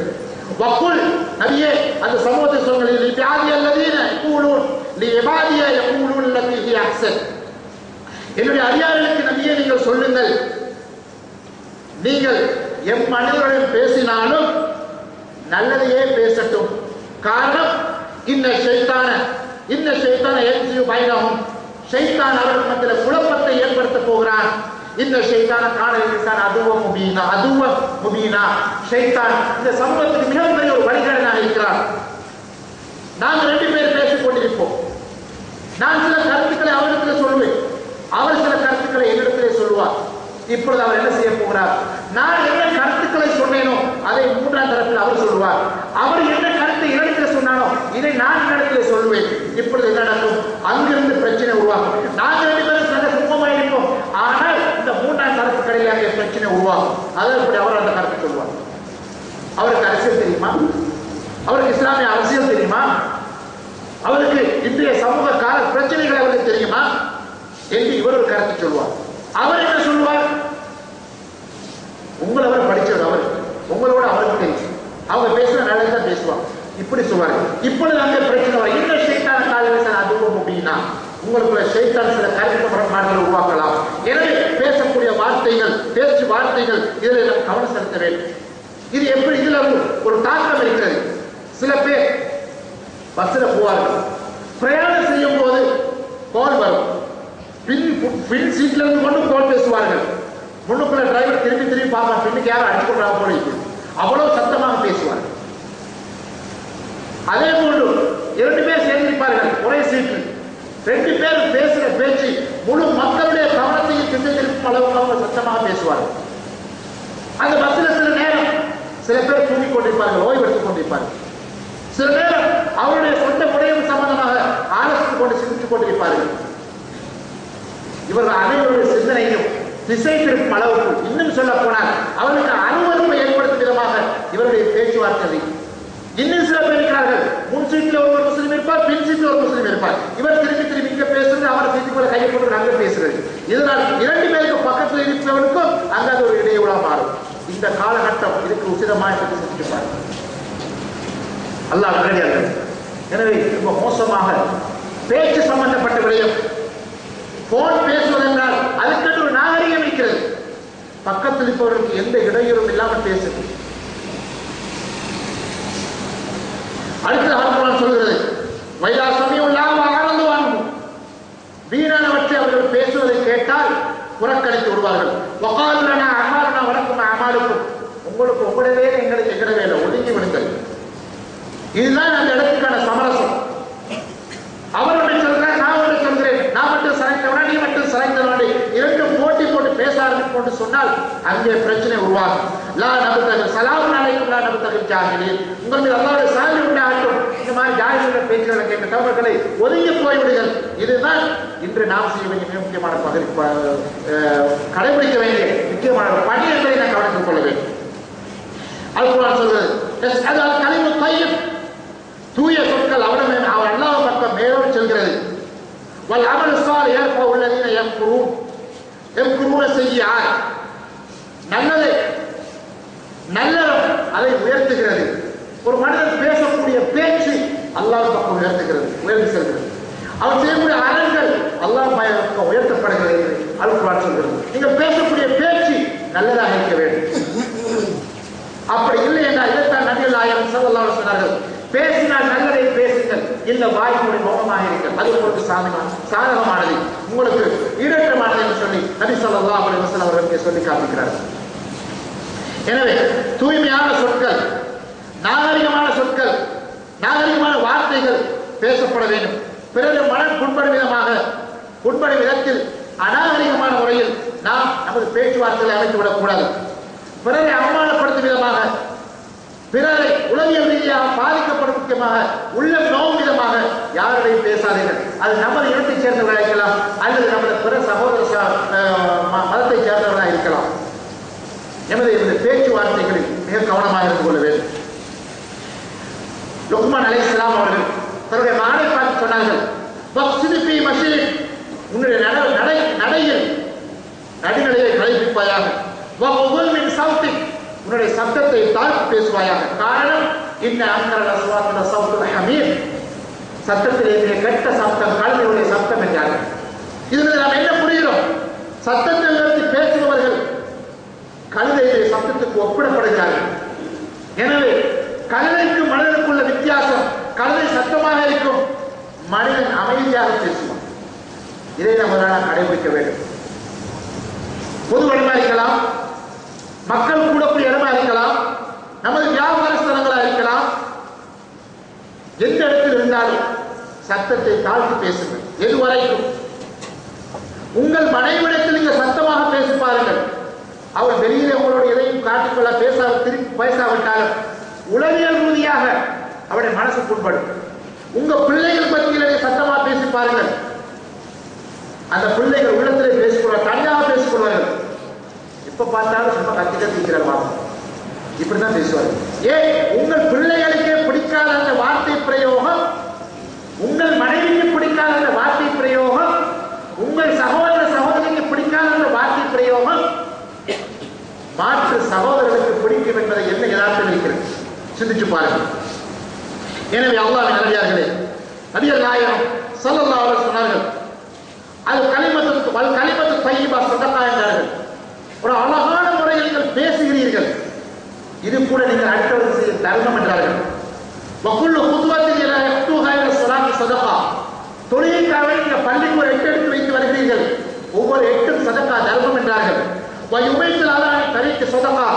வக்குல் நபியே அந்த சமூகத்தை சொல்லுங்கள், லிபாதி அல்லதீன யகூலூன் லிஇபாதிய யகூலூன் அல்லதி ஹி அஹ்சன், என்னுடைய அடியார்களுக்கு நபியே நீங்கள் சொல்லுங்கள், நீங்கள் எம் மனிதர்களுடன் பேசினாலும் நல்லதையே பேசட்டும். காரணம், இன்ன ஷைத்தான யன்ஸியு பைனஹும், ஷைத்தான் அவர்கள் மத்தியில் குழப்பத்தை ஏற்படுத்த போகிறான். இந்த ஷைத்தான காணல் இன்சான் அதுவ முபீனா, ஷைத்தான் இந்த சமூகத்துக்கு மிகப்பெரிய ஒரு வழிகாட்டனாக இருக்கிறார். நாங்கள் 2 பேர் பேசிக் கொண்டிருப்போம். நான் சில கருத்துக்களை அவரிடத்தில் சொல்லுவேன், அவர் சில கருத்துக்களை என்னிடத்திலே சொல்லுவார். இப்பொழுது அவர் என்ன செய்ய போகிறார், நான் என்ன கருத்துக்களை சொன்னேனோ அதை 3ஆம் தரப்பில் அவர் சொல்லுவார். அவர் என்ன கருத்தை என்னிடத்தில் சொன்னானோ இதை நான் என்னிடத்தில் சொல்லுவேன். இப்பொழுது என்ன நடக்கும், அங்கிருந்து பிரச்சனை உருவாகும். நாங்கள் 2 பேரும் நல்ல சுத்தமாக இருப்போம், ஆனால் இந்த 3ஆம் தரப்பு கடையில் அங்கே பிரச்சனை உருவாகும். அதற்கு அவர் அந்த கருத்தை சொல்லுவார். அவருக்கு அரசியல் தெரியுமா, அவருக்கு இஸ்லாமிய அரசியல் தெரியுமா, அவருக்கு இன்றைய சமூக கால பிரச்சனைகள் அவருக்கு தெரியுமா என்று இவர் ஒரு கருத்தை சொல்வார். அவர் என்ன சொல்வார், உங்களை அவர் படிச்சவர், அவர் உங்களோட அவருக்கு தெரியும், அவங்க பேசுற நல்லதான் பேசுவாங்க, இப்படி சொல்வாங்க. இப்பொழுது அங்கே பிரச்சனை வரும். இந்த ஷைத்தான காலத்தில் அதுவும் அப்படின்னா உங்களுக்குள்ள ஷைத்தான் சில கருத்து முரண்பாடுகளை உருவாக்கலாம். எனவே பேசக்கூடிய வார்த்தைகள், பேச்சு வார்த்தைகள் இதில் நாம் கவனம் செலுத்த வேண்டும். இது எப்படி, இதுல ஒரு தாக்கம் இருக்கிறது. சில பேர் பஸ்ல போவார்கள், பிரயாணம் செய்யும் போது கால் வரும், பின் சீட்ல இருந்து கொண்டு கால் பேசுவார்கள். முன்னுக்குள்ள டிரைவர் திரும்பி பார்ப்பான், பின்னுக்கு யாரும் அடிச்சு கொண்டாங்க போல இருக்கு, அவ்வளவு சத்தமாக பேசுவார்கள். அதே போன்று 2 பேர் சேர்ந்திருப்பார்கள் ஒரே சீட்டில், 2 பேர் பேசுகிற பேச்சு முழு மக்களுடைய கவனத்தையும் திசை திருப்பும் அளவுக்கு அவங்க சத்தமாக பேசுவார்கள். அந்த பஸ்ல சில நேரம் சில பேர் தூங்கிக் கொண்டிருப்பார்கள், ஓய்வெடுத்துக் கொண்டிருப்பார்கள். சில நேரம் அவருடைய சொந்த விடயம் சம்பந்தமாக ஆலோசித்துக் கொண்டு சிந்தித்துக் கொண்டிருப்பார்கள். இவர்கள் அனைவருடைய சிந்தனையும் திசை திருப்பும் அளவுக்கு, இன்னும் சொல்ல போனால் அவர்களுக்கு அனுமதிப்பை ஏற்படுத்தும் விதமாக இவருடைய பேச்சுவார்த்தை. இன்னும் சில பேர் இருக்கிறார்கள், முன் சீட்டில் ஒரு முஸ்லீம் இருப்பார், பின் சீட்டில் ஒரு முஸ்லீம் இருப்பார். இவர் திரும்பி இங்க பேசுறது, அவர் சீட்டுக்குள்ள கையை போட்டு அங்க பேசுறது. இதனால் 2 பேருக்கு பக்கத்தில் இருப்பவருக்கும் அங்க அது ஒரு இடையூறா மாறும். இந்த காலகட்டம் இதுக்கு உச்சிதமாக சிந்திப்பார் அல்லாஹ் நேரடியாக. எனவே ரொம்ப மோசமாக பேச்சு சம்பந்தப்பட்ட விடயம். போன் பேசுவதென்றால் அதுக்கு ஒரு நாகரிகம் இருக்கிறது. பக்கத்தில் இருப்பவர்களுக்கு எந்த இடையூறும் இல்லாமல் பேசுது. அடுத்து அல்குர்ஆன் சொல்கிறது, வைதா சமியுல்லாஹ் வஅரது அன்ஹு, வீணானவற்றை அவர்கள் பேசுவதை கேட்டால் புறக்கணித்து விடுவார்கள். வகாலு லனா அமாலுனா வலக்கும் அமாலுக்கும், உங்களுக்கு உங்களுடைய வேலை, எங்களுக்கு எங்கட வேலை, ஒதுங்கி விடுங்கள். இதுதான் அந்த இடத்துக்கான சமரசம். அவர் ஒன்று சொல்றார், நான் ஒன்று சொல்கிறேன், நான் மட்டும் சரைத்தவனா, நீ மட்டும் சரைத்தவனா, 2 போட்டி போட்டு பேச ஆரம்பித்து சொன்னால் அங்கே பிரச்சனை உருவாகும். லா நபுத்தகில் சலாம் அலைக்கும் லா நபுத்தகில் ஜாஹிலீன், உங்கள் மீது அல்லாஹ்வுடைய சாந்தி உண்டாகட்டும். இந்த மாதிரி ஜாஹிலின் பேச்சுகளை கேட்க தவறுகளை ஒதுங்கி போய்விடுங்கள். இதுதான் இன்று நாம் செய்ய வேண்டிய மிக முக்கியமான பகுதி, கடைபிடிக்க வேண்டிய முக்கியமான பணி என்பதை நான் கவனித்துக் கொள்ள வேண்டும். அல்குர்ஆன் சொல்கிறது, கலிமு தய்யிப், தூய சொற்கள் அவரிடம் அவர் அல்லாஹ் பக்கம் மேலோடு செல்கிறது. வல் அமலு ஸாலிஹ் யர்ஃபஉ அல்லதீன யம்குரூன ஸய்யிஆத், நல்லறம் அதை உயர்த்துகிறது. ஒரு மனிதன் பேசக்கூடிய பேச்சு அல்லாஹ் பக்கம் உயர்ந்து செல்கிறது. அவர் செய்யக்கூடிய அறங்கள் அல்லாஹ் பக்கம் உயர்த்தப்படுகிறது என்று அல்குர்ஆன் சொல்கிறது. நீங்கள் பேசக்கூடிய பேச்சு நல்லதாக இருக்க வேண்டும். அப்படி இல்லை என்றால் இதைத்தான் நபிகள் நாயகம் ஸல்லல்லாஹு அலைஹி வஸல்லம் சொன்னார்கள், பேசினால் நல்லதை பேசுங்கள், இல்ல வாய்மொழி மௌனமாக இருங்கள், அது உங்களுக்கு சாதகமானது, உங்களுக்கு ஈடற்றமானது என்று சொல்லி நபி ஸல்லல்லாஹு அலைஹி வஸல்லம் அவர்களுக்கு சொல்லி காண்பிக்கிறார்கள். எனவே தூய்மையான சொற்கள், நாகரிகமான சொற்கள், நாகரிகமான வார்த்தைகள் பேசப்பட வேண்டும். பிறகு மனம் புண்படும் விதத்தில் அநாகரிகமான முறையில் நாம் நமது பேச்சுவார்த்தைகளை அமைத்து விடக்கூடாது. பிறரை அவமானப்படுத்தும் விதமாக, பிறரை உளவியல் ரீதியாக பாதிக்கப்படும் முக்கியமாக உள்ளம் நோவும் விதமாக யாருடையும் பேசாதீர்கள். அது நமது இனத்தைச் சேர்ந்தவர்களாக இருக்கலாம், அல்லது நமது பிற சகோதர மதத்தைச் சேர்ந்தவர்களாக இருக்கலாம். எமது பேச்சுவார்த்தைகளில் மிக கவனமாக இருந்து கொள்ள வேண்டும். லுக்மான் அலைஹிஸ்ஸலாம் அவர்கள் தன்னுடைய மகனை பார்த்து சொன்னார்கள், உன்னுடைய நடையில் நடுநிலையை கடைபிடிப்பாயாக, உன்னுடைய சப்தத்தை தாழ்த்தி பேசுவாயாக. காரணம், சத்தத்திலே கெட்ட சப்தம் கழுதையுடைய சப்தம் என்றார்கள். இதில் நாம் என்ன புரிகிறோம்? சத்தத்தை உயர்த்தி பேசுபவர்கள் கழுதையுடைய சப்தத்துக்கு ஒப்பிடப்படுகிறார்கள். எனவே கழுதைக்கு மனிதனுக்குள்ள வித்தியாசம், கழுதை சத்தமாக இருக்கும், மனிதன் அமைதியாக பேசுவான். இதை நாம் கடைபிடிக்க வேண்டும். பொது இடமா இருக்கலாம், மக்கள் கூடக்கூடிய இடமா இருக்கலாம், நமது வியாபார ஸ்தலங்களா இருக்கலாம், எந்த இடத்தில் இருந்தாலும் சத்தத்தை தாழ்த்தி பேசுங்கள். எதுவரைக்கும் உங்கள் மனைவிடத்தில் நீங்க சத்தமாக பேசி பாருங்கள். அவர் வெளியிலே உங்களோட எதையும் காட்டிக்கொள்ள பேசாவிட்டாலும் உளவியல் ரீதியாக அவருடைய மனசு புண்படும். உங்க பிள்ளைகள் பற்றியிலே சத்தமா பேசி பாருங்கள். அந்த பிள்ளைகள் உள்ளத்திலே பேசிக்கொள்வார், தனியாக பேசிக்கொள்வார்கள். இப்ப பார்த்தாலும் சும்மா கத்திக்கிறார், இப்படிதான் பேசுவார்கள். ஏன்? உங்கள் பிள்ளைகளுக்கே பிடிக்காத அந்த வார்த்தை பிரயோகம், உங்கள் மனைவிக்கு பிடிக்காத அந்த வார்த்தை பிரயோகம், உங்கள் சகோதர சகோதரிக்கு பிடிக்காத அந்த வார்த்தை பிரயோகம் மாற்று சகோதரர்களுக்கு பிடிக்கும் என்பதை என்ன யதார்த்தம் இருக்கிறது? சிந்திச்சு பாருங்கள். எனவே அல்லாஹ்வின் நல்லடியார்களே, நபிகள் நாயகம் ஸல்லல்லாஹு அலைஹி வஸல்லம் சொன்னார்கள், அது கலிமத்து தய்யிபா ஸதகா என்றார்கள். ஒரு அழகான முறையில் நீங்கள் பேசுகிறீர்கள், இது கூட நீங்கள் அடுத்தவர்கள் செய்ய தர்மம் என்றார்கள். வகுல்லு குதுவத்தின் இலா யக்துஹா இலா ஸலாத்தி ஸதகா, தொழுகைக்காக நீங்கள் பள்ளிக்கு ஒரு 8 எடுத்து வைத்து வருகிறீர்கள், ஒவ்வொரு 8 சதகா தர்மம் என்றார்கள். வயுமைத்தில் அல்லாஹ் தரிக்கு ஸதகா,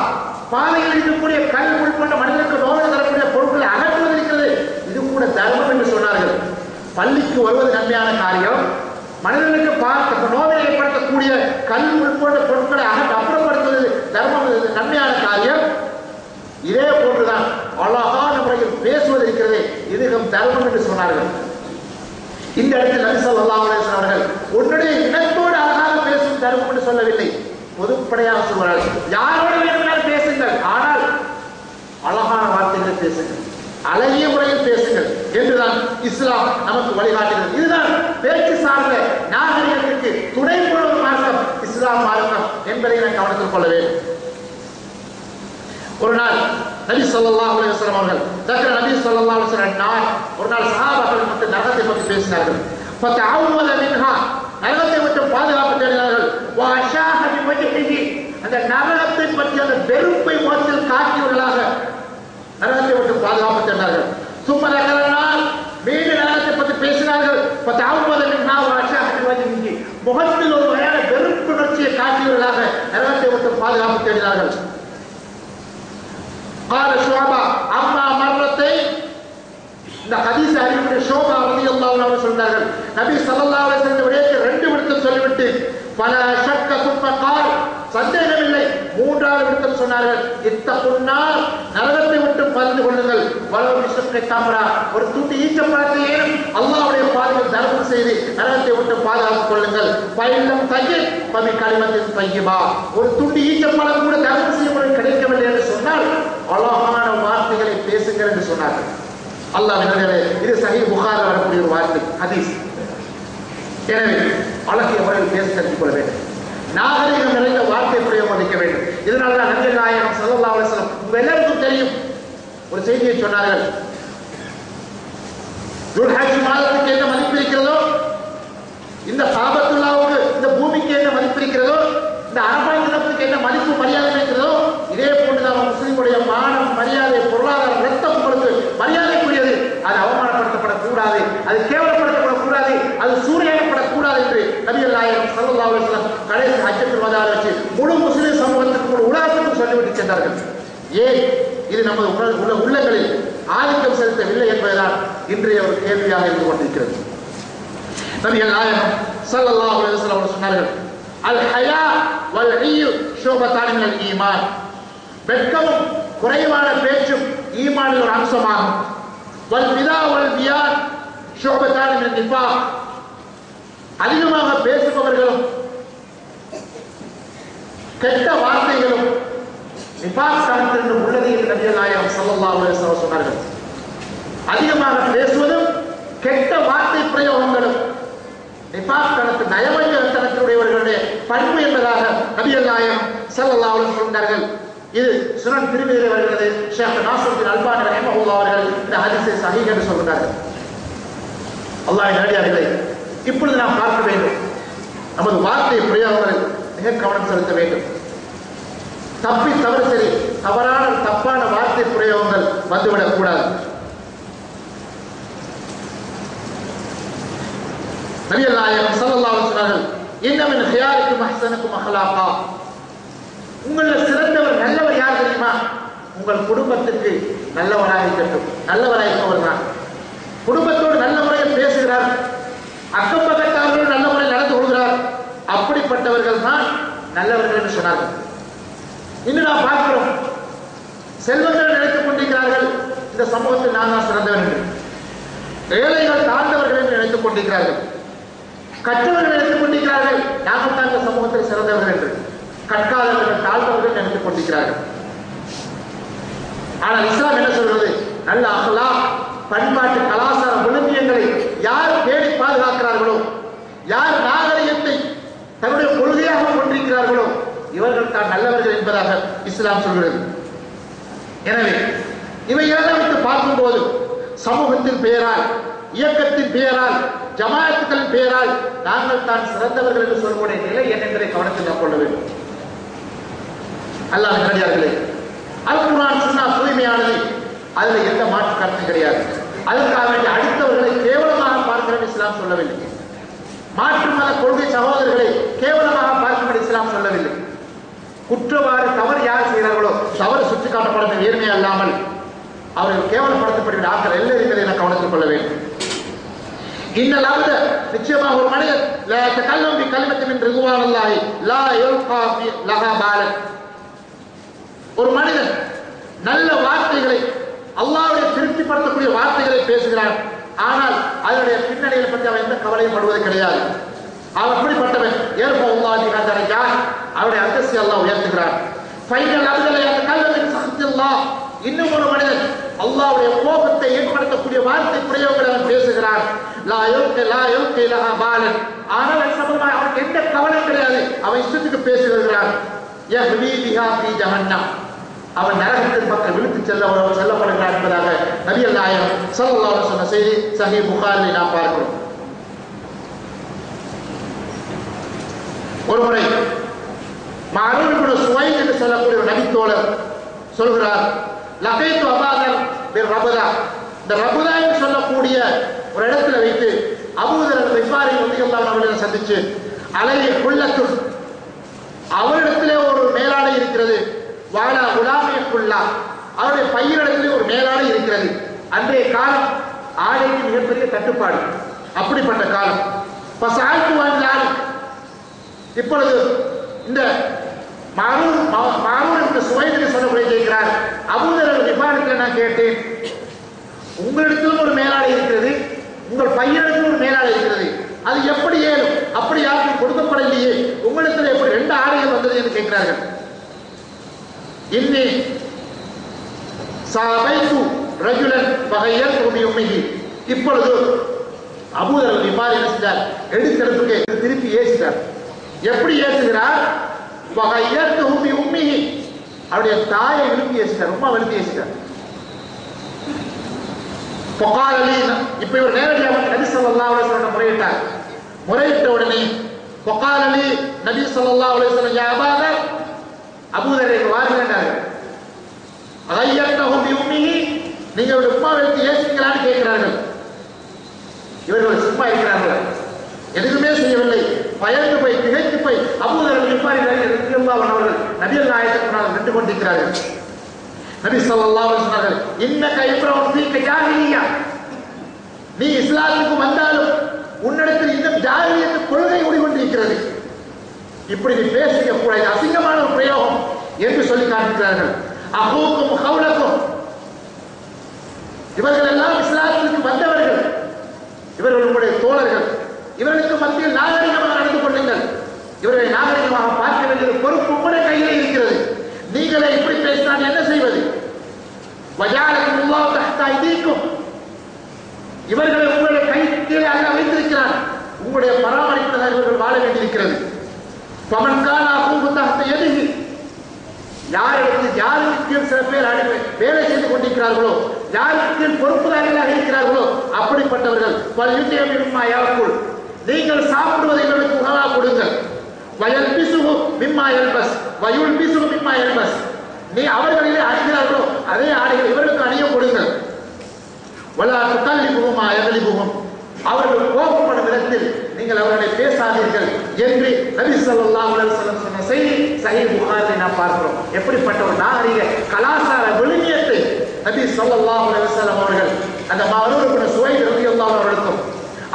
பாதையில் இருக்கக்கூடிய கல் உள்பட்ட மனிதனுக்கு நோய் தரக்கூடிய பொருட்களை அகற்றுவது இருக்கிறது, இது கூட தர்மம் என்று சொன்னார்கள். பள்ளிக்கு வருவது நன்மையான காரியம், மனிதனுக்கு நோயை ஏற்படுத்தக்கூடிய கல் உள்பட்ட பொருட்களை அப்புறப்படுத்துவது தர்மம், நன்மையான காரியம். இதே போன்றுதான் அழகான முறையில் பேசுவது இருக்கிறது, இதுவும் தர்மம் என்று சொன்னார்கள். இந்த இடத்தில் நபி ஸல்லல்லாஹு அலைஹி வஸல்லம் அவர்கள் உன்னுடைய இனத்தோடு அழகாக பேசும் தர்மம் என்று சொல்லவில்லை, பொதுப்படையாக சொல்வார்கள். யாரோடு வேண்டுமானாலும் பேசுங்கள், ஆனால் அழகான வார்த்தைகளை பேசுங்கள், அழகிய முறையில் பேசுங்கள் என்றுதான் இஸ்லாம் நமக்கு வழிகாட்டுகிறது. இதுதான் பேச்சு சார்ந்த நாகரிகத்திற்கு துணை போன மார்க்கம் இஸ்லாம் மார்க்கம் என்பதை நான் கவனத்தில் கொள்ள வேண்டும். ஒரு நாள் நபி ஸல்லல்லாஹு அலைஹி வஸல்லம் அவர்கள் நபி ஸல்லல்லாஹு அலைஹி வஸல்லம் ஒரு நாள் சஹாபாக்கள் மட்டும் நரகத்தை பற்றி பேசினார்கள். ஃபதஅவுத மின்ஹா, நரகத்தை விட்டு பாதுகாப்பு தேடினார்கள். வஅஷாஹ பிவஜ்ஹிஹி, அந்த நரகத்தை பற்றி அந்த வெறுப்பை முகத்தில் காட்டியவர்களாக நரகத்தை விட்டு பாதுகாப்பு தேடினார்கள். சும்ம நகரனால் மீண்டும் நரகத்தை பற்றி பேசினார்கள். ஃபதஅவுத மின்ஹா வஅஷாஹ பிவஜ்ஹிஹி, முகத்தில் ஒரு வகையான வெறுப்பு உணர்ச்சியை காட்டியவர்களாக நரகத்தை விட்டு பாதுகாப்பு தேடினார்கள். قال شعبة أما مرتين, இந்த ஹதீஸ் அறிவிக்கிற ஷோபா ரலியல்லாஹு அன்ஹு சொன்னார்கள், நபி ஸல்லல்லாஹு அலைஹி வஸல்லம் விடயத்தை 2 விடத்தில் சொல்லிவிட்டு பல ஷக்க சும்ம கால், சந்தேகமில்லை 3வது விடத்தில் சொன்னார்கள், இத்தகுன்னார், நரகத்தை விட்டு பறிந்து கொள்ளுங்கள், வலவு பிஷக்கை தம்ரா, ஒரு துண்டு ஈச்சப்பழத்தை ஏனும் அல்லாஹ்வுடைய பாதையில் தர்மம் செய்து நரகத்தை விட்டு பாதுகாத்துக் கொள்ளுங்கள். பயிலும் தய்யிப் பபி கலிமத்தின் தய்யிபா, ஒரு துண்டு ஈச்சப்பழம் கூட தர்மம் செய்ய கிடைக்கவில்லை என்று சொன்னால் அழகான வார்த்தைகளை பேசுங்கள் என்று சொன்னார்கள். அல்லாஹ்வின் இது சஹீஹ் புகாரில் வரக்கூடிய ஒரு வார்த்தை ஹதீஸ். எனவே அழகிய முறையில் பேச கற்றுக்கொள்ள வேண்டும், நாகரிகம் நிறைந்த வார்த்தை பிரயோகம் அளிக்க வேண்டும். இதனால தான் நபிகள் நாயகம் ஸல்லல்லாஹு அலைஹி வஸல்லம் எல்லாருக்கும் தெரியும் ஒரு செய்தியை சொன்னார்கள். துல்ஹஜ் மாதத்துக்கு என்ன மதிப்பு இருக்கிறதோ, இந்த காபத்துல்லாவுக்கு இந்த பூமிக்கு என்ன மதிப்பு இருக்கிறதோ, இந்த அரபாத் தினத்துக்கு என்ன மதிப்பு மரியாதை இருக்கிறதோ, இதே போன்றுதான் முஸ்லிமுடைய மானம், மரியாதை, பொருளாதார ரத்தம் உங்களுக்கு மரியாதைக்குரியது. அது அவமானப்படுத்தப்படக்கூடாது, அது கேவலப்படுத்தப்படக்கூடாது, அது சூறையாடப்படக்கூடாது என்று நபிகள் நாயகம் ஸல்லல்லாஹு அலைஹி வஸல்லம் கடைசி ஹஜ்ஜத்துல் வதால வச்சு முழு முஸ்லிம் சமூகத்துக்கு, முழு உலகத்துக்கும் சொல்லிவிட்டு சென்றார்கள். ஏன் இது நமது உள்ளங்களில் ஆதிக்கம் செலுத்தவில்லை என்பதுதான் இன்றைய ஒரு கேள்வியாக இருந்து கொண்டிருக்கிறது. நபிகள் நாயகம் ஸல்லல்லாஹு அலைஹி வஸல்லம் அவர்கள் சொன்னார்கள், அல் ஹயா வல் ஈயு ஷுபதான் மினல் ஈமான். வெட்கமும் குறைவான பேச்சும் ஈமானின் ஒரு அம்சமாகும். வல் பிதா வல் பியான் ஷுபதான் மினல் நிஃபாக். அதிகமாக பேசுபவர்களும் கெட்ட வார்த்தைகளும் நிஃபாக் தனத்திற்கு உள்ளது என்று நபிகள் நாயகம் ஸல்லல்லாஹு அலைஹி வஸல்லம் சொன்னார்கள். அதிகமாக பேசுவதும் கெட்ட வார்த்தை பிரயோகங்களும் நிஃபாக் தனத்து நயவஞ்சகத்தனத்தினுடையவர்களுடைய பண்பு என்பதாக நபிகள் நாயகம் ஸல்லல்லாஹு அலைஹி வஸல்லம் சொன்னார்கள். இது சுனன் திருமதியிலே வருகிறது. ஷேக் நாஸிருத்தீன் அல்பானி ரஹிமஹுல்லாஹ் அவர்கள் இந்த ஹதீஸை சஹீஹ் என்று சொல்கிறார்கள். அல்லாஹ்வின் நல்லடியார்களே, இப்பொழுது நாம் பார்க்க வேண்டும், நமது வார்த்தை பிரயோகங்களில் மிக கவனம் செலுத்த வேண்டும். தப்பி தவறு சரி தப்பான வார்த்தை பிரயோகங்கள் வந்துவிடக் கூடாது. நபிகள் நாயகம் ஸல்லல்லாஹு அலைஹி வஸல்லம் இன்ன மின் ஹியாரிக்கும் அஹ்ஸனுக்கும் அஹ்லாகா. உங்களில் சிறந்தவர் நல்லவர் யார் தெரியுமா? உங்கள் குடும்பத்திற்கு நல்லவராக இருக்கட்டும். நல்லவராக இருப்பவர் தான். குடும்பத்தோடு நல்ல முறையில் பேசுகிறார், அக்கம் பக்கத்தார்கள் நல்ல முறையில் நடந்து கொள்கிறார், அப்படிப்பட்டவர்கள் தான் நல்லவர்கள் என்று சொன்னார்கள். இன்னும் நாம் பார்க்கிறோம், செல்வங்கள் நினைத்துக் கொண்டிருக்கிறார்கள் இந்த சமூகத்தில் நான் தான் சிறந்தவர் என்று. ஏழைகள் தாழ்ந்தவர்கள் என்று நினைத்துக் கொண்டிருக்கிறார்கள். கற்றவர்கள் நினைத்துக் கொண்டிருக்கிறார்கள் நாங்கள் தான் இந்த சமூகத்தில் சிறந்தவர்கள் என்று. கற்காதவர்கள் தாழ்ந்தவர்கள் நினைத்துக் கொண்டிருக்கிறார்கள். ஆனால் இஸ்லாம் என்ன சொல்கிறது? நல்ல அஹ்லாக், பண்பாட்டு கலாச்சார விழுமியங்களை யார் பேணி பாதுகாக்கிறார்களோ, யார் நாகரிகத்தை தன்னுடைய கொள்கையாக கொண்டிருக்கிறார்களோ இவர்கள் தான் நல்லவர்கள் என்பதாக இஸ்லாம் சொல்கிறது. எனவே இவை எல்லாம் வைத்து பார்க்கும்போது சமூகத்தின் பெயரால், இயக்கத்தின் பெயரால், ஜமாஅத்துகளின் பெயரால் நாங்கள் தான் சிறந்தவர்கள் என்று சொல்வதே நிலை என்ன என்பதை கவனத்தில் நாம் கொள்ள வேண்டும். அல்லாஹ்வின் நல்லடியார்களே, அல் குர்ஆன் சுன்னா தூய்மையானது, அதில் எந்த மாற்று கருத்தும் கிடையாது. அதற்காக வேண்டிய அடுத்தவர்களை கேவலமாக பார்க்கிறேன் இஸ்லாம் சொல்லவில்லை. மாற்று மத கொள்கை சகோதரர்களை கேவலமாக பார்க்கும்படி இஸ்லாம் சொல்லவில்லை. குற்றவாறு தவறு யார் செய்கிறார்களோ தவறு சுட்டிக்காட்டப்பட நேர்மை அல்லாமல் அவர்கள் கேவலப்படுத்தப்படுகிற ஆட்கள் எல்லாம் இருக்கிறதை என கவனத்தில் கொள்ள வேண்டும். இன்னல் அப்த, நிச்சயமாக ஒரு மனிதன் லா தகல்லம் பி கலிமத்தின் மின் ரிதுவானில்லாஹி லா யுல்கா லஹா பாலன். ஒரு மனிதன் நல்ல வார்த்தைகளை, அல்லாஹ்வுடைய திருப்திப்படுத்தக்கூடிய வார்த்தைகளை பேசுகிறான், ஆனால் அதனுடைய பின்னணியை பற்றி அவன் எந்த கவலையும் படுவது கிடையாது. அவன் அப்படிப்பட்டவன் ஏற்பல்லாஹி ஹதரஜா, அவருடைய அந்தஸ்தை அல்லாஹ் உயர்த்துகிறான். ஃபைனல் அப்தலை அந்த கல்வியின் சஹ்தில்லாஹ், இன்னும் ஒரு மனிதன் அல்லாஹ்வுடைய கோபத்தை ஏற்படுத்தக்கூடிய வார்த்தை பிரயோகங்களை அவன் பேசுகிறான். லா யுல்கி லஹா பாலன், ஆனால் அது சம்பந்தமாக அவனுக்கு எந்த கவலையும் கிடையாது, அவன் இஷ்டத்துக்கு பேசுகிறான். யஹ்வி பிஹா ஃபீ ஜஹன்னம், அவன் நரகத்தின் பக்கம் விழுத்து செல்லப்படுகிறார் என்பதாக நபிகள் நாயகம் ஸல்லல்லாஹு அலைஹி வஸல்லம் செய்தி சஹீஹ் புகாரில் நாம் பார்க்கிறோம். ஒருமுறை மஅரூன் இப்னு சுவைத் என்று சொல்லக்கூடிய ஒரு நபித்தோழர் சொல்கிறார், லகைத்து அபாதர் பிர் ரபதா. இந்த ரபதா என்று சொல்லக்கூடிய ஒரு இடத்துல வைத்து அபூதர் கிஃபாரி ரலியல்லாஹு அன்ஹு அவர்களை சந்திச்சு, அலைஹி குல்லத்துன், அவரிடத்திலே ஒரு மேலாடை இருக்கிறது, வாலா குலாமியக்குல்லா, அவருடைய பையனிடத்திலே ஒரு மேலாடை இருக்கிறது. அன்றைய காலம் ஆடைக்கு மிகப்பெரிய தட்டுப்பாடு, அப்படிப்பட்ட காலம். பசாய்த்து வாழ்ந்தால் இப்பொழுது இந்த மஅரூன் என்ற சுவைத் சொல்லக்கூடிய கேட்கிறார், அபூதர் கிஃபாரிக்கு நான் கேட்டேன், உங்களிடத்திலும் ஒரு மேலாடை இருக்கிறது, உங்கள் பையனிடத்திலும் ஒரு மேலாடை இருக்கிறது, அது எப்படி ஏழும், அப்படி யாருக்கும் கொடுக்கப்படலையே, உங்களிடத்தில் எப்படி ரெண்டு ஆடைகள் வந்தது என்று கேட்கிறார்கள். இன்னி சாபைத்து ரஜுலன் வகையர் உமி உம்மிஹி, இப்பொழுது அபூதர் கிஃபாரி என்ன செஞ்சார்? எடுக்கிறதுக்கு திருப்பி ஏசிட்டார். எப்படி ஏசுகிறார்? வகையர் உமி உம்மிஹி, அவருடைய தாயை விழுப்பி ஏசிட்டார், உம்மா விழுப்பி ஏசிட்டார். பொகாலி, இப்ப இவர் நேரடியாக நபி ஸல்லல்லாஹு அலைஹி வஸல்லம் முறையிட்டார். முறையிட்ட உடனே பொகாலி நபி ஸல்லல்லாஹு அலைஹி வஸல்லம் யா அபூதர், அபூதரை வாருங்கள், அகையர்தஹு பி உம்மிஹி, நீங்க ஒரு உம்மா எடுத்து ஏசிக்கலான்னு கேட்கிறார்கள். இவர்கள் சும்மா இருக்கிறார்கள், எதுவுமே செய்யவில்லை. பயந்து போய் திகைத்து போய் அபூதர் கிஃபாரி ரலியல்லாஹு அன்ஹு அவர்கள் நபிகள் நாயகத்துக்கு முன்னால் நின்று கொண்டிருக்கிறார்கள். நபி ஸல்லல்லாஹு அலைஹி வஸல்லம் சொன்னார்கள், இன்னக இப்ராஹிம் ஃபீக ஜாஹிலியா, நீ இஸ்லாத்துக்கு வந்தாலும் உன்னிடத்தில் இன்னும் ஜாஹிலியத்து கொள்கை ஓடிக்கொண்டிருக்கிறது, இப்படி நீ பேசிக்க கூடாது, அசிங்கமான ஒரு பிரயோகம் என்று சொல்லி காட்டுகிறார்கள். அஹூக்கும் ஹவுலக்கும், இவர்கள் எல்லாம் இஸ்லாத்திற்கு வந்தவர்கள், இவர்கள் உங்களுடைய தோழர்கள், இவர்களுக்கு மத்தியில் நாகரிகமாக நடந்து கொள்ளுங்கள், இவர்களை நாகரிகமாக பார்க்க வேண்டியது பொறுப்பு உங்களுடைய கையில் இருக்கிறது, நீங்களே இப்படி பேசினால் என்ன செய்வது? வஜாலக்கும் அல்லாஹ் தஹ்த ஐதீக்கும், இவர்களை உங்களுடைய கை கீழே அல்லாஹ் வைத்திருக்கிறார், உங்களுடைய பராமரிப்பில் இவர்கள் வாழ வேண்டியிருக்கிறது. ஃபமன் கான அஹூஹு தஹ்த யதிஹி, யாருக்கு கீழ் சில பேர் வேலை செய்து கொண்டிருக்கிறார்களோ, யாருக்கு கீழ் பொறுப்புதாரிகளாக இருக்கிறார்களோ அப்படிப்பட்டவர்கள் பல்யுத்தியமிம்மா யாக்குல், நீங்கள் சாப்பிடுவதை இவர்களுக்கு உணவாக கொடுங்கள். வயல்பிசுஹு மிம்மா யல்பஸ் வயுல்பிசுஹு மிம்மா யல்பஸ், நீ அவர்களிலே அணிகிறார்களோ அதே ஆடைகள் இவர்களுக்கு அணிய கொடுங்கள். வலா துகல்லிபுஹும் யகலிபுஹும், அவர்கள் கோபப்படும் விதத்தில் நீங்கள் அவர்களை பேசாதீர்கள் என்று நபி ஸல்லல்லாஹு அலைஹி வஸல்லம் சொன்ன செய்தி சஹீஹ் புகாரில் நாம் பார்க்கிறோம். எப்படிப்பட்ட ஒரு நாகரிக கலாச்சார விழுமியத்தை நபி ஸல்லல்லாஹு அலைஹி வஸல்லம் அவர்கள் அந்த மஅரூர் இப்னு சுவைத் ரலியல்லாஹு அவர்களுக்கும்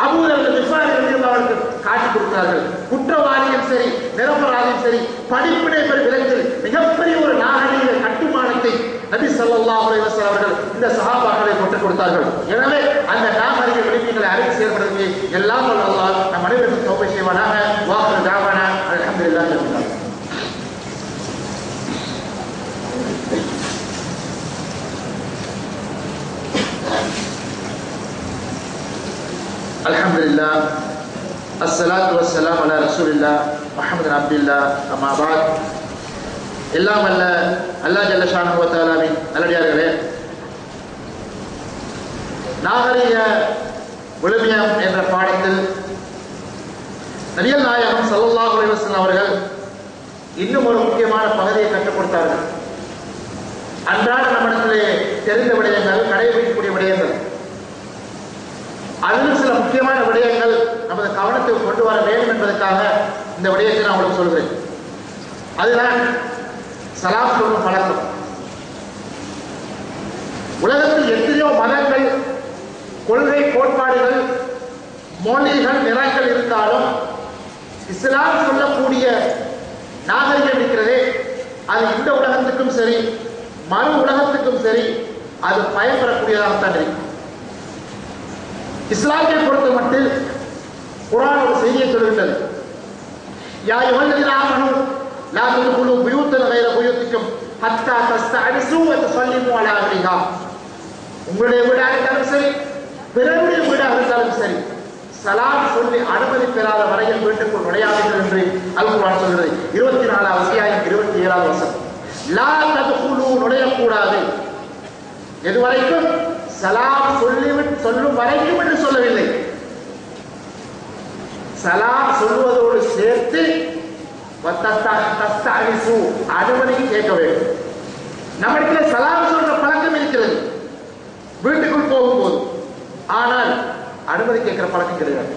அபூ தர் கிஃபாரி ரலியல்லாஹு அவர்களுக்கும் காட்டிக் கொடுத்தார்கள். குற்றவாளியும் சரி நிரபராதியும் சரி படிப்பினை பெறும் விதத்தில் மிகப்பெரிய ஒரு நாகரிக கட்டுமானத்தை நபி ஸல்லல்லாஹு அலைஹி வஸல்லம் அவர்கள் இந்த சஹாபாக்களை கொண்டு கொடுத்தார்கள். எனவே அந்த நாகரிக விழுமியங்களை அறிந்து செயல்படுவதற்கு எல்லாம் வல்ல அல்லாஹ் நம் அனைவருக்கும் தௌபா செய்வானாக. வாஹிரு தஅவானா அல்ஹம்துலில்லாஹி ரப்பில் ஆலமீன். அல்ஹம்துலில்லாஹ் அஸ்ஸலாத்து வஸ்ஸலாம் அலா ரசூலில்லாஹ் முஹம்மது அப்துல்லாஹ் அம்மா பாத். எல்லாம் வல்ல அல்லாஹ் ஜல்ல ஷானஹு வ தஆலாவின் நல்லடியார்களே, நாகரிக விழுமியம் என்ற பாடத்தில் நபிகள் நாயகம் ஸல்லல்லாஹு அலைஹி வஸல்லம் அவர்கள் இன்னும் ஒரு முக்கியமான பகுதியை கற்றுக் கொடுத்தார்கள். அன்றாட நம்மிடத்திலே தெரிந்த விடயங்கள், கடைபிடிக்கக்கூடிய விடயங்கள், அதில் சில முக்கியமான விடயங்கள் நமது கவனத்தை கொண்டு வர வேண்டும் என்பதற்காக இந்த விடயத்தை நான் உங்களுக்கு சொல்கிறேன். அதுதான் சலாம் சொல்லும் பழக்கம். உலகத்தில் எத்தனையோ மதங்கள், கொள்கை, கோட்பாடுகள், மொழிகள், நிறங்கள் இருந்தாலும் இஸ்லாம் சொல்லக்கூடிய நாகரிகம் இருக்கிறதே, அது இந்த உலகத்துக்கும் சரி மறு உலகத்துக்கும் சரி அது பயன்பெறக்கூடியதாகத்தான் இருக்கும். இஸ்லாத்தை பொறுத்த மட்டும் குர்ஆன் ஒரு செய்தியை சொல்கின்றது. யா அய்யுஹல்லதீன ஆமனூ லா ததுகுலூ புயூத்தன் கைர புயூத்திக்கும் ஹத்தா தஸ்தஅனிஸூ வ துஸல்லிமூ அலா அஹ்லிஹா, உங்களுடைய வீடாக இருந்தாலும் சரி பிறருடைய வீடாக இருந்தாலும் சரி சலாம் சொல்லி அனுமதி பெறாத வரையில் வீட்டுக்குள் நுழையாதீர்கள் என்று அல் குர்ஆன் சொல்கிறது. 24வது அத்தியாயம் 27வது வசனம். லா ததுகுலூ, நுழையக்கூடாது. எதுவரைக்கும்? சலாம் சொல்லும் வரைக்கும் என்று சொல்லவில்லை. சலாம் சொல்வதோடு சேர்த்து அனுமதி கேட்க வேண்டும். நம்மிடத்துல சலாம் சொல்ற பழக்கம் இருக்கிறது வீட்டுக்குள் போகும்போது, ஆனால் அனுமதி கேட்கிற பழக்கம் கிடையாது.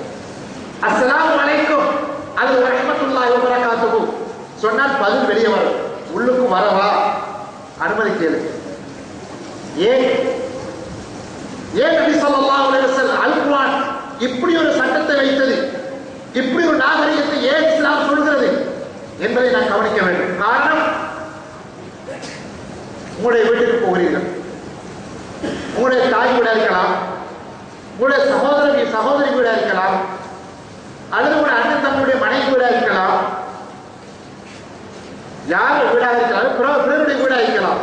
அஸ்ஸலாமு அலைக்கும் அல்லது வரஹ்மத்துல்லாஹி வ பரகாத்துஹு சொன்னால் பதில் வெளியே வரும். உள்ளுக்கு வரவா? அனுமதி கேளு. ஏன் நபி ஸல்லல்லாஹு அலைஹி வஸல்லம் அல் குர்ஆன் இப்படி ஒரு சட்டத்தை வைத்தது, இப்படி ஒரு நாகரிகத்தை ஏன் இஸ்லாம் சொல்கிறது என்பதை நான் கவனிக்க வேண்டும். காரணம், உங்களுடைய வீட்டுக்கு போகிறீர்கள், உங்களுடைய தாய் வீடா இருக்கலாம், உங்களுடைய சகோதரி வீடா இருக்கலாம், அல்லது உங்களுடைய அண்ணன் தம்பியுடைய மனைவி வீடா இருக்கலாம், யார் வீடாக இருக்கலாம், பிறருடைய வீடா இருக்கலாம்.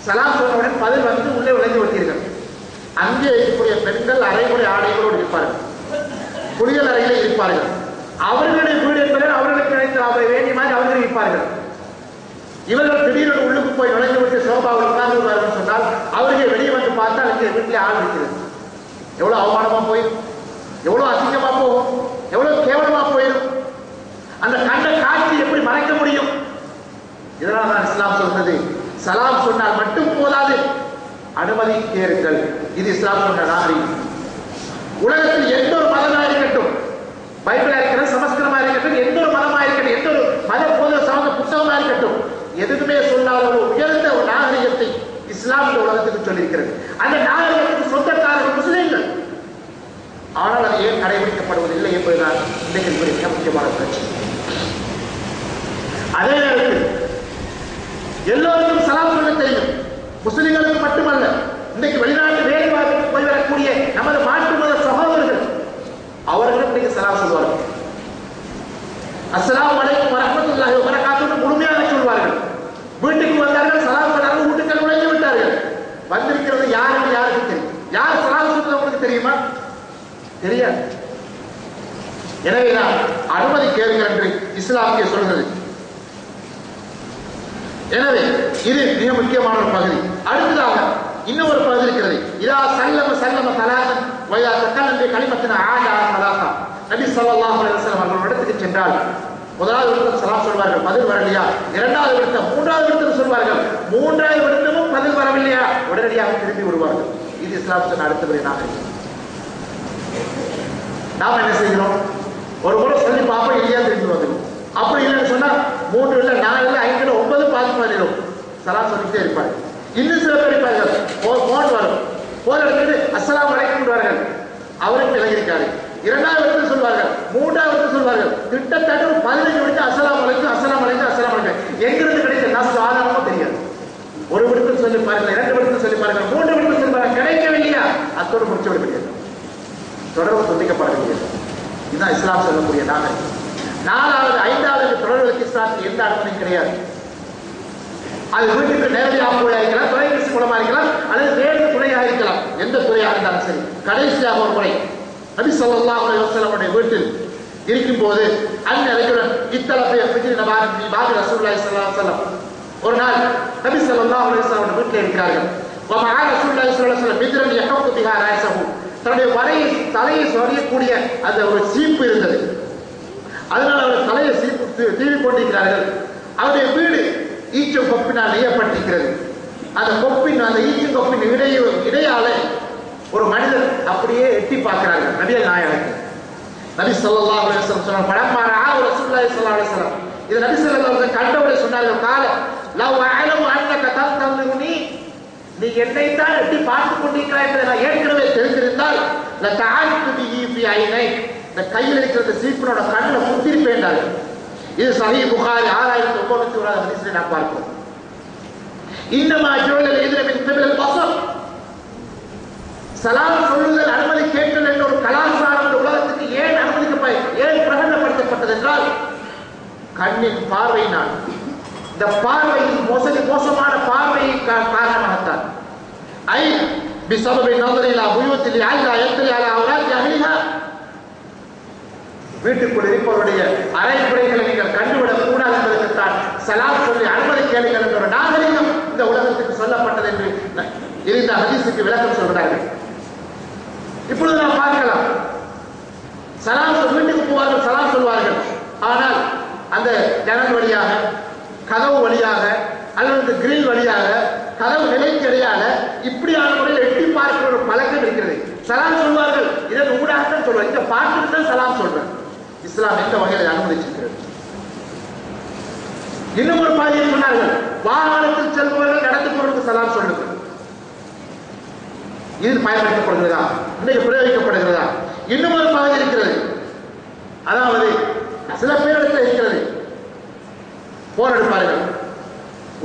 சலாம் சொன்னவுடன் பதில் வந்து உள்ளே விளைந்து விட்டீர்கள். அங்கே இருக்கக்கூடிய பெண்கள் அரைமுறை ஆடைகளோடு இருப்பார்கள், குளியல் அறையிலே இருப்பார்கள். அவர்களுடைய வீடு என்பதை அவர்களுக்கு நினைத்து அவரை வேண்டிய மாதிரி அவர்கள் இருப்பார்கள். இவர்கள் திடீரென்று உள்ளுக்கு போய் நுழைந்து விட்டு சோபாவில் உட்கார்ந்து சொன்னால் அவர்கள் வெளியே வந்து பார்த்தால் இங்கே வீட்டிலே ஆள் இருக்கிறது. எவ்வளவு அவமானமா போயிடும், எவ்வளவு அசிங்கமா போகும், எவ்வளவு கேவலமா போயிடும். அந்த கண்ட காட்சி எப்படி மறைக்க முடியும்? இதனால் தான் இஸ்லாம் சொல்றது, சலாம் சொன்னால் மட்டும் போதாது, அனுமதி கேளுங்கள். இது இஸ்லாம் சொன்ன நாகரிகம். உலகத்தில் எந்த ஒரு மதமாக இருக்கட்டும், பைபிளா இருக்கட்டும், சமஸ்கிருதமா இருக்கட்டும், எந்த ஒரு மதமா இருக்கட்டும், எந்த ஒரு மத போத சார்ந்த புத்தகமா இருக்கட்டும், எதுவுமே சொல்லாத ஒரு உயர்ந்த ஒரு நாகரிகத்தை இஸ்லாம் இந்த உலகத்துக்கு சொல்லியிருக்கிறது. அந்த நாகரிகத்துக்கு சொந்தக்காரர்கள் முஸ்லிம்கள். ஆனால் அது ஏன் கடைபிடிக்கப்படுவதில்லை என்பதுதான் இன்றைக்கு மிக முக்கியமான பிரச்சனை. அதே நேரத்தில் எல்லோருக்கும் சலாம் சொல்ல தெரியும், முஸ்லிம்களுக்கு மட்டுமல்ல. இன்றைக்கு வெளிநாட்டு வேலை பார்த்து போய் வரக்கூடிய நமது மாற்று மத சகோதரர்கள் அவர்களும் இன்றைக்கு சலாம் சொல்வார்கள். அஸ்ஸலாமு அலைக்கும் வரஹ்மத்துல்லாஹி வபரகாத்துஹு முழுமையாக சொல்வார்கள். வீட்டுக்கு வந்தார்கள், சலாம் சொன்னார்கள், வீட்டுக்கு நுழைந்து விட்டார்கள். வந்திருக்கிறது யாருக்கு யாருக்கு தெரியும்? யார் சலாம் சொல்றது உங்களுக்கு தெரியுமா? தெரியாது. எனவேதான் அனுமதி கேளுங்கள் என்று இஸ்லாமிய சொல்கிறது. எனவே இது மிக முக்கியமான ஒரு பகுதி. அடுத்ததாக இன்னும் ஒரு பகுதி இருக்கிறது. இதா சல்லம தலாகன் வயா தக்கலம்பி கலிமத்தின் ஆஜா தலாகா. நபி ஸல்லல்லாஹு அலைஹி வஸல்லம் அவர்கள் இடத்துக்கு சென்றால் முதலாவது விடத்தில் சலாம் சொல்வார்கள், பதில் வரலையா? இரண்டாவது விடத்தில், மூன்றாவது விடத்தில் சொல்வார்கள், மூன்றாவது விடத்திலும் பதில் வரவில்லையா? உடனடியாக திரும்பி விடுவார்கள். இது இஸ்லாம் சொன்ன அடுத்த முறை நாகரிகம். நாம் என்ன செய்கிறோம்? ஒரு முறை சொல்லி பார்ப்போம், இல்லையா திரும்பி வந்துடும். அப்படி இல்லைன்னு சொன்னா 3 இல்லை 4 இல்லை 5 இல்லை 9 பதிலும் சலாம் சொல்லிட்டே இருப்பாங்க. இன்னும் சில பேர் இருப்பார்கள், போன் வரும், போன் எடுத்துட்டு அஸ்ஸலாமு அலைக்கும் வருவார்கள், அவரும் விலகிருக்காரு. இரண்டாவது இடத்துல சொல்வார்கள், மூன்றாவது இடத்துல சொல்வார்கள், கிட்டத்தட்ட 15 விடுத்து அஸ்ஸலாமு அலைக்கும் அஸ்ஸலாமு அலைக்கும் அஸ்ஸலாமு அலைக்கும். எங்கிருந்து கிடைச்ச நஷ்ட ஆதாரமும் தெரியாது. ஒரு விடத்தில் சொல்லி பாருங்கள், 2 விடத்தில் சொல்லி பாருங்கள், 3 விடத்தில் சொல்லி பாருங்கள், கிடைக்கவில்லையா? அத்தோடு முடிச்சு விட முடியாது, தொடர்பு துண்டிக்கப்படவில்லை. இதுதான் இஸ்லாம் சொல்லக்கூடிய நாகரிகம். 4வது 5வது தொடர்புகளுக்கு இஸ்லாத்தில் எந்த அனுமதியும் கிடையாது. அது வீட்டுக்கு நேரடியாக இருக்கலாம், தொலைபேசி மூலமா இருக்கலாம், அல்லது வேறு துறையாக இருக்கலாம். எந்த துறையாக இருந்தாலும் சரி. கடைசியாக ஒரு முறை நபி ஸல்லல்லாஹு அலைஹி வஸல்லம் வீட்டில் இருக்கும் போது அந்நிலையுடன் இத்தலப்பைய ஃபிஜ்ர் நபாரி பாபி ரசூலுல்லாஹி ஸல்லல்லாஹு அலைஹி வஸல்லம் ஒரு நாள் நபி ஸல்லல்லாஹு அலைஹி வஸல்லம் வீட்டில் இருக்கிறார்கள். வமஆ ரசூலுல்லாஹி ஸல்லல்லாஹு அலைஹி வஸல்லம் மித்ரன் யஹக்கு பிஹா ராஸஹு. தன்னுடைய தலையை சொரியக்கூடிய அந்த ஒரு சீப்பு இருந்தது. அதனால் அவர் தலையை சீப்பு தீவி கொண்டிருக்கிறார்கள். அவருடைய வீடு ஈச்சம் கொப்பினால் நெய்யப்பட்டிருக்கிறது. அந்த கொப்பின், அந்த ஈச்சம் கொப்பின் இடையால ஒரு மனிதர் அப்படியே எட்டி பார்க்கிறார்கள் நபிகள் நாயகத்தை. நபி ஸல்லல்லாஹு அலைஹி வஸல்லம் சொன்னார், படமாரா ரசூலுல்லாஹி ஸல்லல்லாஹு அலைஹி வஸல்லம். இது நபி ஸல்லல்லாஹு அலைஹி வஸல்லம் கண்டவுடனே சொன்னார்கள், கால லவ் அஅலமு அன்னக தன்தலிருனி, நீ என்னை தான் எட்டி பார்த்து கொண்டிருக்கிறாய் என்பதை நான் ஏற்கனவே தெரிந்திருந்தால் லதஅல்து பிஹி ஃபி ஐனை, இந்த கையில் இருக்கிற சீப்பினோட கண்ணில் குத்திருப்பேன். இது சஹீஹ் புகாரி 6901 ஹதீஸில் நாம் பார்க்கிறோம். இன்னமா ஜுஅல இத்ர மின் கிப்லல் பஸர், சலாம் சொல்லுதல் அனுமதி கேட்கல் என்ற ஒரு கலாச்சாரம் இந்த உலகத்துக்கு ஏன் ஏன் பிரகடனப்படுத்தப்பட்டது என்றால் கண்ணின் பார்வையினால். இந்த பார்வையின் மோசமான பார்வையை காரணமாகத்தான். ஐ பிஸபபி நظر الى بيوت لعل يطلع على اولاد اهلها, வீட்டுக்குள் இருப்பவருடைய அரைக்குறைகளை நீங்கள் கண்டுவிடக் கூடாது என்பதற்குத்தான் சலாம் சொல்லி அனுமதி கேளுங்கள் என்ற ஒரு நாகரிகம் இந்த உலகத்துக்கு சொல்லப்பட்டது என்று இந்த ஹதீஸுக்கு விளக்கம் சொல்கிறார்கள். இப்பொழுது நாம் பார்க்கலாம், சலாம் வீட்டுக்கு போவார்கள், சலாம் சொல்வார்கள். ஆனால் அந்த ஜன்னல் வழியாக, கதவு வழியாக, அல்லது கிரில் வழியாக, கதவு நிலைக்கு இடையால இப்படியான முறையில் எட்டி பார்க்கிற ஒரு பழக்கம் இருக்கிறது. சலாம் சொல்வார்கள், இதன் ஊடாகத்தான் சொல்வார், இந்த பார்த்துட்டு தான் சலாம் சொல்றேன். இஸ்லாம் எந்த வகையில் அனுமதிச்சிருக்கிறது? இன்னும் ஒரு பாதியை சொன்னார்கள், வாகனத்தில் செல்பவர்கள் நடந்து போவதற்கு சலாம் சொல்லுங்கள். இது பயன்படுத்தப்படுகிறதா? இன்னைக்கு பிரயோகிக்கப்படுகிறதா? இன்னும் ஒரு பகுதி இருக்கிறது. அதாவது சில பேரிடத்தில் இருக்கிறது, போன் எடுப்பார்கள்.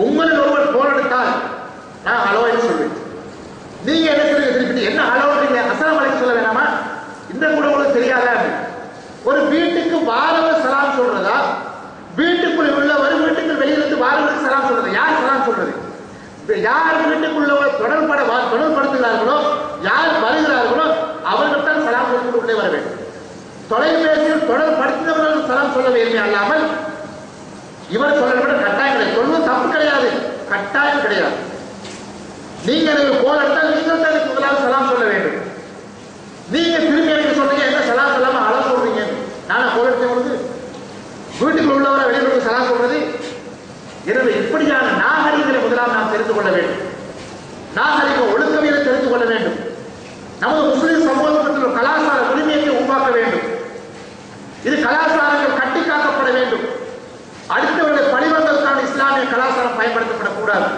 உங்களில் ஒருவர் போன் எடுத்தால் நான் ஹலோ என்று சொல்வேன். நீங்க என்ன சொல்லுங்க திருப்பி, என்ன ஹலோ நீங்க அஸ்ஸலாமு அலைக்கும் சொல்ல வேணாமா? இந்த கூட உங்களுக்கு தெரியாதா? ஒரு வீட்டுக்கு வாரவர் சலாம் சொல்றதா, வீட்டுக்குள் உள்ளவர் வீட்டுக்குள் வெளியிலிருந்து வாரவருக்கு சலாம் சொல்றது? யார் சலாம் சொல்றது? யார் வீட்டுக்குள்ளவர் தொடர்படுத்துகிறார்களோ, யார் வருகிறார்களோ அவர்கள் தான் சலாம் சொல்லிட்டு உள்ளே வர வேண்டும். தொலைபேசியில் தொடர்படுத்தினவர்கள் சலாம் சொல்ல வேண்டுமே அல்லாமல் இவர் சொல்ல விட கட்டாயம் கிடையாது. சொல்வது தப்பு கிடையாது, கட்டாயம் கிடையாது. நீங்க எனக்கு போன் எடுத்தால் நீங்கள் தான் எனக்கு முதலாவது சலாம் சொல்ல வேண்டும். நீங்க திரும்பி எனக்கு சொன்னீங்க, என்ன சலாம் சொல்லாம அழ சொல்றீங்க? நானா போன் எடுத்த பொழுது வீட்டுக்குள் உள்ளவரை வெளியில சலாம் சொல்றது? எனவே இப்படியான நாகரிகங்களை முதலாம் நாம் தெரிந்து கொள்ள வேண்டும். நாகரிக ஒழுக்கவியலை தெரிந்து கொள்ள வேண்டும். நமது முஸ்லிம் சமூகத்தில் கலாச்சார உரிமையை உருவாக்க வேண்டும். இது கலாச்சாரங்கள் கட்டி காக்கப்பட வேண்டும். அடுத்தவர்களை பழிவாங்கலுக்கான இஸ்லாமிய கலாச்சாரம் பயன்படுத்தப்படக்கூடாது.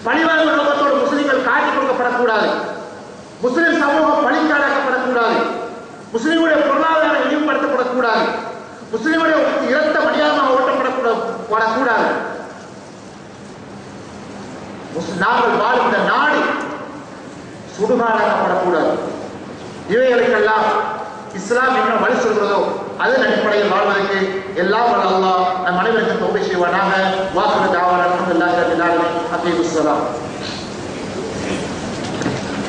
பழிவாங்க நோக்கத்தில் இழிவுபடுத்தப்படக்கூடாது, முஸ்லிம் சமூகம் பழிக்காடாக்கப்படக்கூடாது, முஸ்லிமுடைய பொருளாதாரம் இழிவுபடுத்தப்படக்கூடாது, முஸ்லிமுடைய இரத்த மடியாமல் ஓட்டப்படக்கூடாது. நாங்கள் வாழ்கின்ற நாடு சுடுகாடாக்கப்படக்கூடாது. இவைகளுக்கெல்லாம் இஸ்லாம் என்ன வழி சொல்கிறதோ அதன் அடிப்படையில் வாழ்வதற்கு எல்லாம் வல்ல அல்லாஹ் நம் அனைவருக்கும் தௌபீக் செய்வானாக. வாக்குறுதி தாவான அல்ஹம்துலில்லாஹி ரப்பில் ஆலமீன். அகீமுஸ் ஸலாம்.